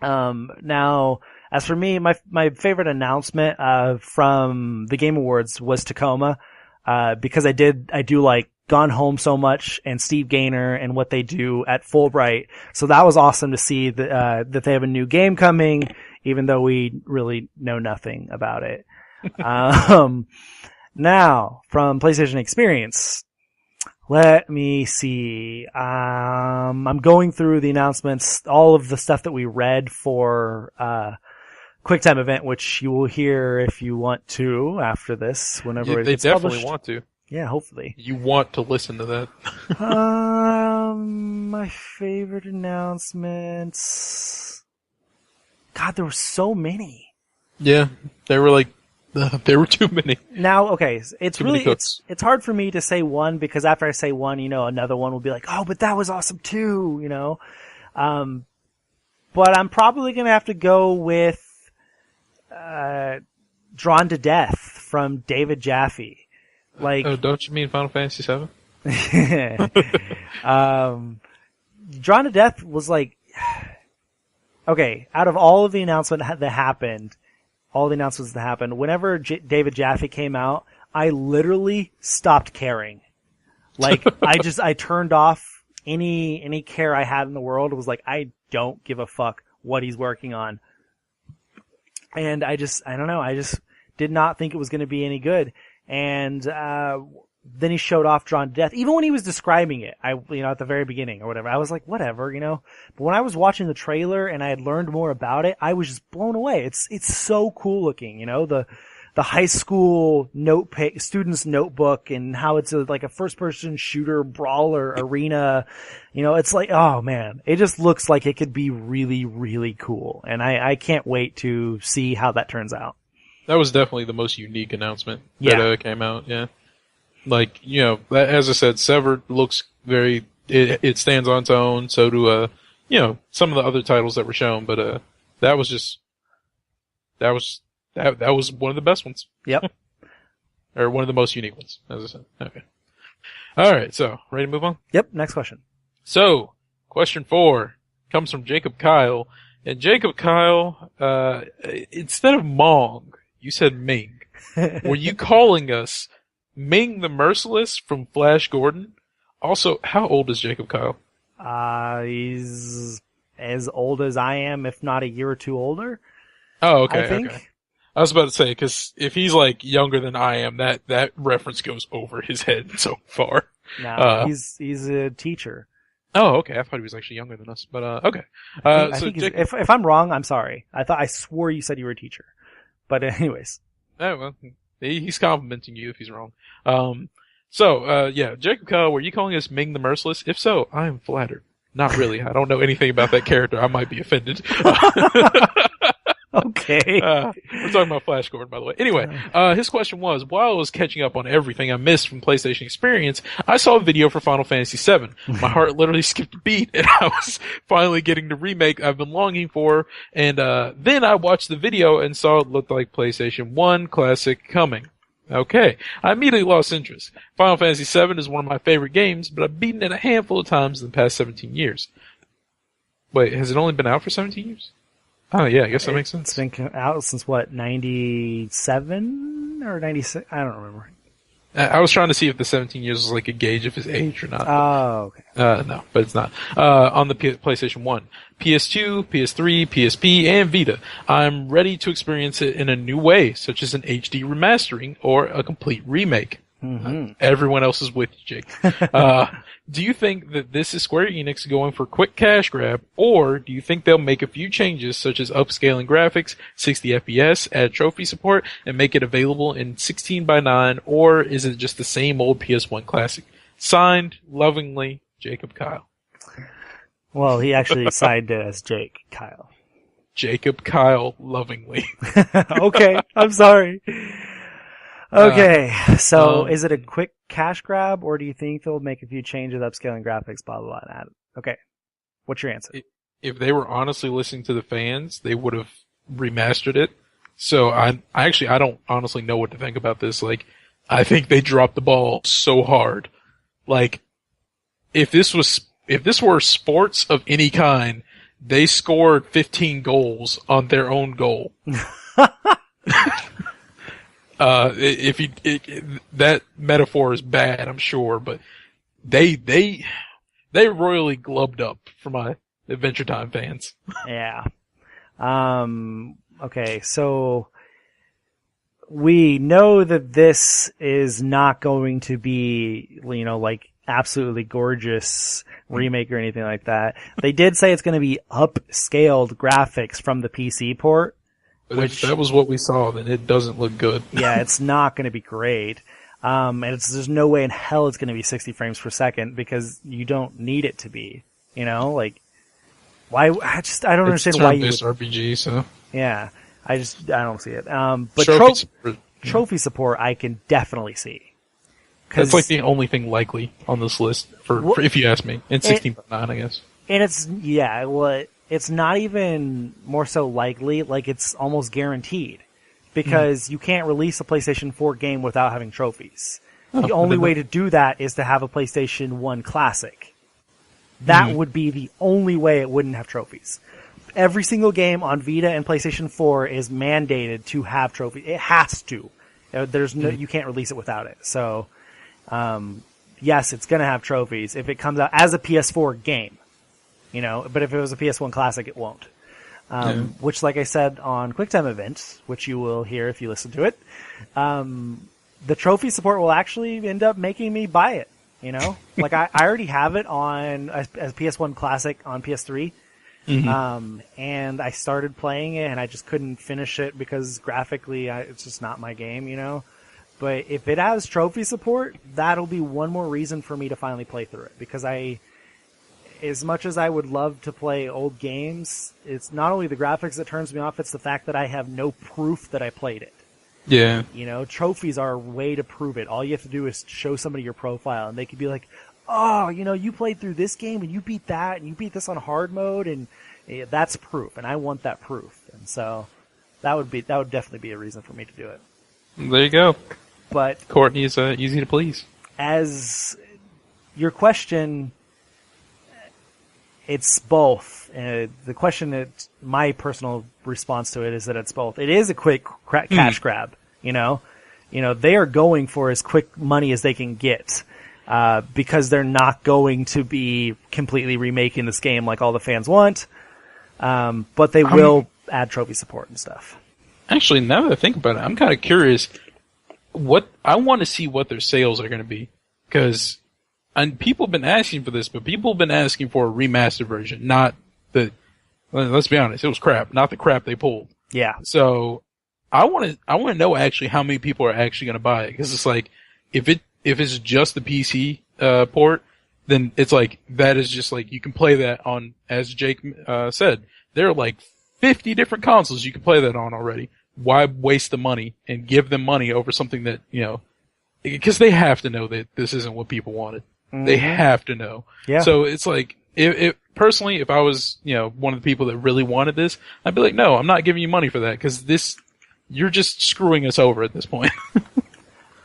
Now, as for me, my favorite announcement, from the Game Awards was Tacoma, because I do like Gone Home so much and Steve Gaynor and what they do at Fulbright. So that was awesome to see that they have a new game coming, even though we really know nothing about it. Now, from PlayStation Experience, let me see. I'm going through the announcements, all of the stuff that we read for QuickTime event, which you will hear if you want to after this, whenever they it's definitely published. want to. Yeah, hopefully. You want to listen to that. My favorite announcements. God, there were so many. Yeah, there were too many. Now, okay, it's Too really, many cooks. it's hard for me to say one, because after I say one, another one will be like, oh, but that was awesome too, but I'm probably gonna have to go with, Drawn to Death from David Jaffe. Like, Oh, don't you mean Final Fantasy VII? Drawn to Death was like, okay, out of all of the announcements that happened, whenever David Jaffe came out, I literally stopped caring. Like, I turned off any care I had in the world. It was like, I don't give a fuck what he's working on. And I don't know, I just did not think it was going to be any good. And then he showed off Drawn to Death. Even when he was describing it, at the very beginning or whatever, I was like, whatever, But when I was watching the trailer and I had learned more about it, I was just blown away. It's so cool looking, the high school student's notebook, and how it's like a first person shooter brawler arena. It's like, oh man, it just looks like it could be really, really cool. And I can't wait to see how that turns out. That was definitely the most unique announcement that came out. Yeah, like as I said, Severed looks very. It stands on its own. So do some of the other titles that were shown, but that was one of the best ones. Yep. Or one of the most unique ones, as I said. Okay. Alright, so, ready to move on? Yep, next question. So, question 4 comes from Jacob Kyle. And Jacob Kyle, instead of Mong, you said Ming. Were you calling us Ming the Merciless from Flash Gordon? Also, how old is Jacob Kyle? He's as old as I am, if not a year or two older. Oh, okay, I think. okay. I was about to say, because if he's like younger than I am, that reference goes over his head so far. No, he's a teacher. Oh, okay. I thought he was actually younger than us, but okay. I think if I'm wrong, I'm sorry. I swore you said you were a teacher. But anyways. Oh, well, he's complimenting you if he's wrong. Yeah, Jacob Kyle, were you calling us Ming the Merciless? If so, I am flattered. Not really. I don't know anything about that character. I might be offended. Okay. We're talking about Flash Gordon, by the way. Anyway, his question was, while I was catching up on everything I missed from PlayStation Experience, I saw a video for Final Fantasy VII. My heart literally skipped a beat, and I was finally getting the remake I've been longing for. And then I watched the video and saw it looked like PlayStation 1 Classic coming. Okay. I immediately lost interest. Final Fantasy VII is one of my favorite games, but I've beaten it a handful of times in the past 17 years. Wait, has it only been out for 17 years? Oh, yeah, I guess that makes sense. It's been out since, what, 97 or 96? I don't remember. I was trying to see if the 17 years was like a gauge of his age or not. Oh, okay. No, but it's not. On the PlayStation 1, PS2, PS3, PSP, and Vita, I'm ready to experience it in a new way, such as an HD remastering or a complete remake. Mm-hmm. Everyone else is with you, Jake. Do you think that this is Square Enix going for quick cash grab, or do you think they'll make a few changes such as upscaling graphics, 60 FPS, add trophy support, and make it available in 16:9, or is it just the same old PS1 classic? Signed, lovingly, Jacob Kyle. Well, he actually signed it as Jake Kyle. Jacob Kyle, lovingly. Okay, I'm sorry. Okay, so is it a quick cash grab, or do you think they'll make a few changes, upscaling graphics, blah, blah, blah? Okay, what's your answer? If they were honestly listening to the fans, they would have remastered it. So I don't honestly know what to think about this. Like, I think they dropped the ball so hard. Like, if this were sports of any kind, they scored 15 goals on their own goal. That metaphor is bad, I'm sure, but they royally glubbed up for my Adventure Time fans. Yeah. Okay, so we know that this is not going to be, like absolutely gorgeous remake or anything like that. They did say it's going to be upscaled graphics from the PC port. But if that was what we saw, then it doesn't look good. Yeah, it's not going to be great. And there's no way in hell it's going to be 60 frames per second because you don't need it to be. Why? I don't understand why you would. It's RPG, so. Yeah, I don't see it. But trophy support, I can definitely see. That's like the only thing likely on this list for if you ask me. In 16:9, I guess. And it's not even more so likely, like it's almost guaranteed. Because you can't release a PlayStation 4 game without having trophies. The only way to do that is to have a PlayStation 1 Classic. That would be the only way it wouldn't have trophies. Every single game on Vita and PlayStation 4 is mandated to have trophies. It has to. There's no, you can't release it without it. So, yes, it's gonna have trophies if it comes out as a PS4 game. But if it was a PS1 Classic, it won't. Which, like I said on QuickTime Events, which you will hear if you listen to it, the trophy support will actually end up making me buy it. Like I already have it on as PS1 Classic on PS3, and I started playing it, and I just couldn't finish it because graphically, it's just not my game. But if it has trophy support, that'll be one more reason for me to finally play through it because as much as I would love to play old games, it's not only the graphics that turns me off, it's the fact that I have no proof that I played it. Yeah. Trophies are a way to prove it. All you have to do is show somebody your profile, and they could be like, oh, you played through this game, and you beat that, and you beat this on hard mode, and that's proof, and I want that proof. And so that would definitely be a reason for me to do it. There you go. But Courtney is easy to please. As your question, it's both. The question, my personal response to it is that it's both. It is a quick cash grab, you know, they are going for as quick money as they can get, because they're not going to be completely remaking this game like all the fans want. But they will add trophy support and stuff. Actually, now that I think about it, I'm kind of curious. I want to see what their sales are going to be, because people have been asking for this, but people have been asking for a remastered version, not the. Let's be honest, it was crap, not the crap they pulled. Yeah. So I want to know actually how many people are actually going to buy it, because it's like if it's just the PC port, then it's like that is just like you can play that on, as Jake said, there are like 50 different consoles you can play that on already. Why waste the money and give them money over something that, because they have to know that this isn't what people wanted. Mm-hmm. They have to know. Yeah. So it's like, personally, if I was, one of the people that really wanted this, I'd be like, no, I'm not giving you money for that, because you're just screwing us over at this point.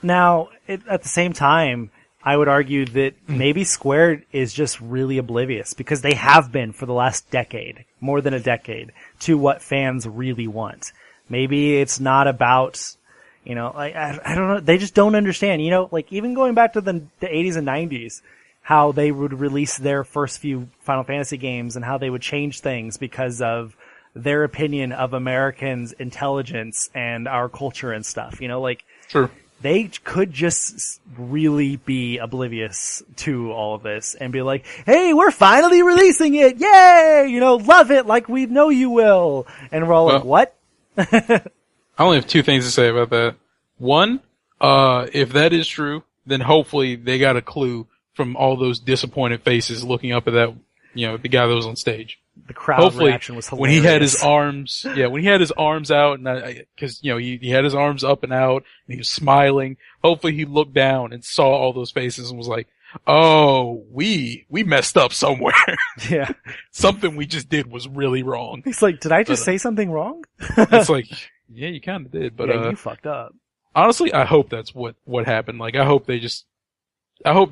Now, at the same time, I would argue that maybe Square is just really oblivious, because they have been for the last decade, more than a decade, to what fans really want. Maybe it's not about, I don't know, they just don't understand, like even going back to the 80s and 90s, how they would release their first few Final Fantasy games and how they would change things because of their opinion of Americans' intelligence and our culture and stuff, Sure. They could just really be oblivious to all of this and be like, hey, we're finally releasing it. Yay! Love it like we know you will. And we're all like, what? I only have two things to say about that. One, if that is true, then hopefully they got a clue from all those disappointed faces looking up at that, the guy that was on stage. The crowd reaction was hilarious. When he had his arms, out, and because he had his arms up and out, and he was smiling. Hopefully, he looked down and saw all those faces and was like, "Oh, we messed up somewhere. Yeah, something we just did was really wrong." He's like, "Did I just say something wrong?" It's like, yeah, you kind of did, but yeah, you fucked up. Honestly, I hope that's what happened. Like, I hope they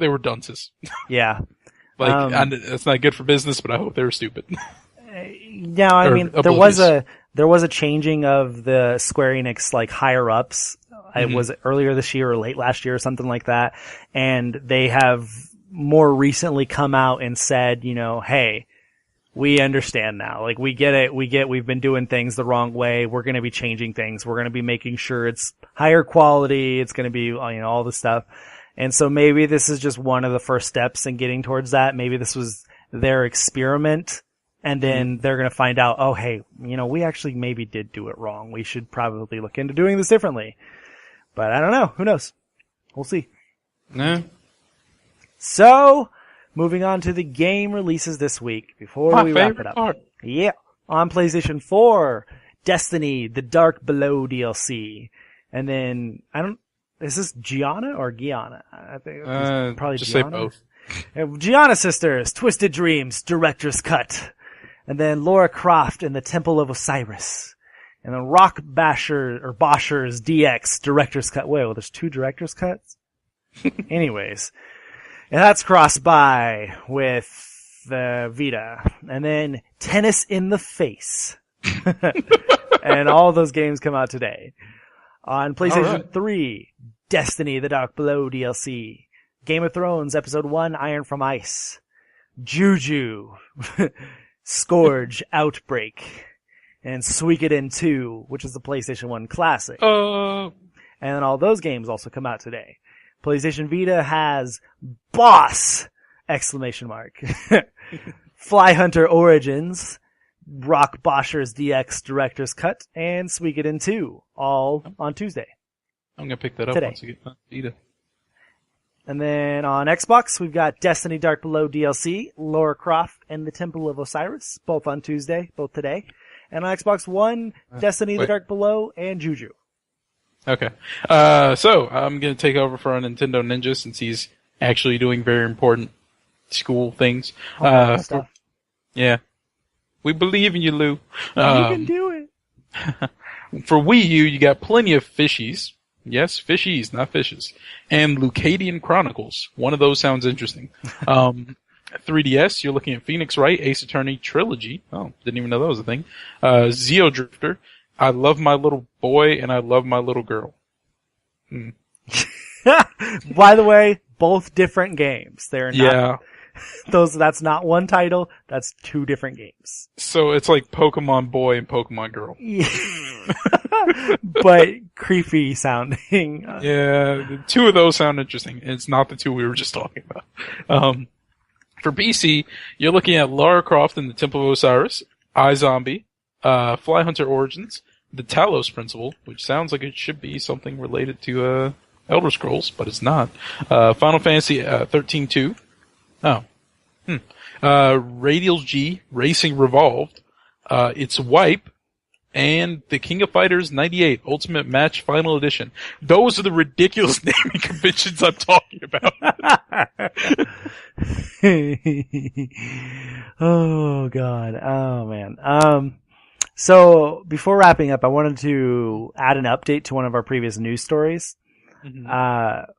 were dunces. Yeah. It's not good for business, but I hope they were stupid. No, I mean, there was a changing of the Square Enix, higher ups. It was earlier this year or late last year or something like that. And they have more recently come out and said, hey, we understand now. We get it. We've been doing things the wrong way. We're going to be changing things. We're going to be making sure it's higher quality. It's going to be, all this stuff. And so maybe this is just one of the first steps in getting towards that. Maybe this was their experiment, and then they're going to find out, oh, hey, we actually maybe did do it wrong. We should probably look into doing this differently. But I don't know. Who knows? We'll see. No. So, moving on to the game releases this week before we wrap it up. Part. Yeah. On PlayStation 4, Destiny, the Dark Below DLC. And then, is this Gianna or Gianna? I think it's probably just Gianna. Say both. Gianna Sisters, Twisted Dreams, Director's Cut. And then Lara Croft and the Temple of Osiris. And then Rock Bosher's DX, Director's Cut. Wait, well, there's two Director's Cuts? Anyways. And that's cross-buy with the Vita. And then Tennis in the Face. And all those games come out today. On PlayStation 3, Destiny, the Dark Below DLC. Game of Thrones, Episode 1, Iron from Ice. Juju. Scourge, Outbreak. And Suikoden 2, which is the PlayStation 1 classic. And then all those games also come out today. PlayStation Vita has Boss! Exclamation mark. Fly Hunter Origins, Rock Bosher's DX Director's Cut, and Suikoden 2, all on Tuesday. I'm gonna pick that up today. once I get my Vita. And then on Xbox, we've got Destiny Dark Below DLC, Lara Croft, and the Temple of Osiris, both on Tuesday, both today. And on Xbox One, Destiny the Dark Below, and Juju. Okay. So I'm gonna take over for our Nintendo Ninja since he's actually doing very important school things. Stuff. Yeah. We believe in you, Lou. You can do it. For Wii U, you got plenty of fishies. Yes, fishies, not fishes. And Leucadian Chronicles. One of those sounds interesting. 3DS, you're looking at Phoenix Wright, Ace Attorney Trilogy. Oh, didn't even know that was a thing. Zeo Drifter, I Love My Little Boy, and I Love My Little Girl. By the way, both different games. They're not, Yeah. that's not one title, that's two different games. So it's like Pokemon Boy and Pokemon Girl. But creepy sounding. Yeah, the two of those sound interesting. It's not the two we were just talking about. For PC, you're looking at Lara Croft and the Temple of Osiris, iZombie, Fly Hunter Origins, the Talos Principle, which sounds like it should be something related to Elder Scrolls, but it's not. Final Fantasy 13-2. Oh. Radial G, Racing Revolved, it's Wipe, and the King of Fighters 98 Ultimate Match Final Edition. Those are the ridiculous naming conventions I'm talking about. Oh God. Oh man. So before wrapping up, I wanted to add an update to one of our previous news stories. Mm-hmm.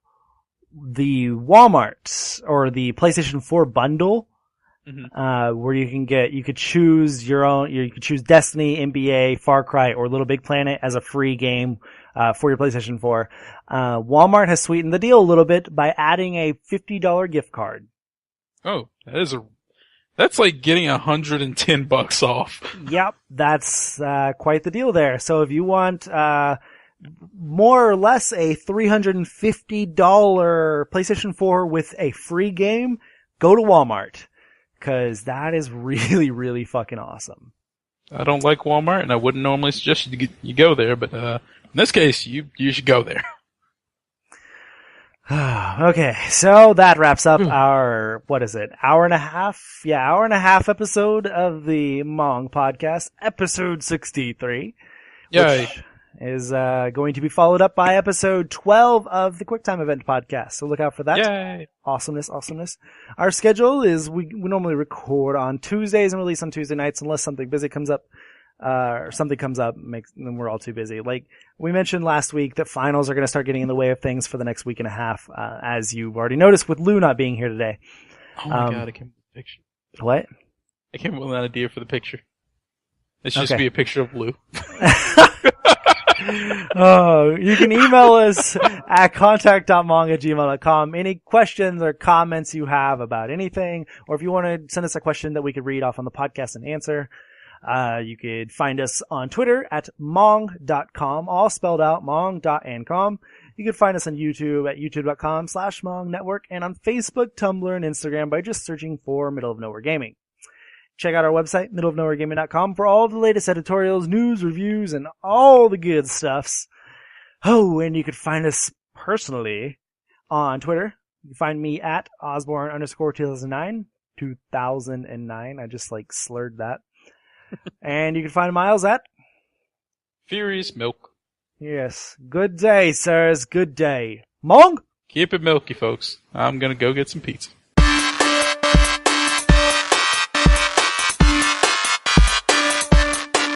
The Walmart or the PlayStation 4 bundle, where you could choose your own, you could choose Destiny, NBA, Far Cry, or Little Big Planet as a free game, for your PlayStation 4. Walmart has sweetened the deal a little bit by adding a $50 gift card. Oh, that's like getting $110 off. Yep, that's, quite the deal there. So if you want, more or less a $350 PlayStation 4 with a free game, go to Walmart. Cause that is really, really fucking awesome. I don't like Walmart, and I wouldn't normally suggest you go there, but in this case, you should go there. Okay, so that wraps up our, what is it, hour and a half? Yeah, hour and a half episode of the MONG Podcast, episode 63. Yay. Which is going to be followed up by episode 12 of the QuickTime Event Podcast. So look out for that. Yay. Awesomeness. Our schedule is we normally record on Tuesdays and release on Tuesday nights unless something busy comes up, or something comes up then we're all too busy. Like we mentioned last week that finals are going to start getting in the way of things for the next week and a half, as you've already noticed with Lou not being here today. Oh my God, I came up with a picture. What? I came up with an idea for the picture. It should just be a picture of Lou. Oh, you can email us at contact.mong@gmail.com. Any questions or comments you have about anything, or if you want to send us a question that we could read off on the podcast and answer, you could find us on Twitter at mong.com, all spelled out, mong.ancom. You can find us on YouTube at youtube.com/Mong Network, and on Facebook, Tumblr, and Instagram by just searching for Middle of Nowhere Gaming. Check out our website, middleofnowheregaming.com, for all the latest editorials, news, reviews, and all the good stuffs. Oh, and you can find us personally on Twitter. You can find me at Osborne_2009. 2009. I just slurred that. And you can find Miles at Furious Milk. Yes. Good day, sirs. Good day. Mong? Keep it milky, folks. I'm gonna go get some pizza.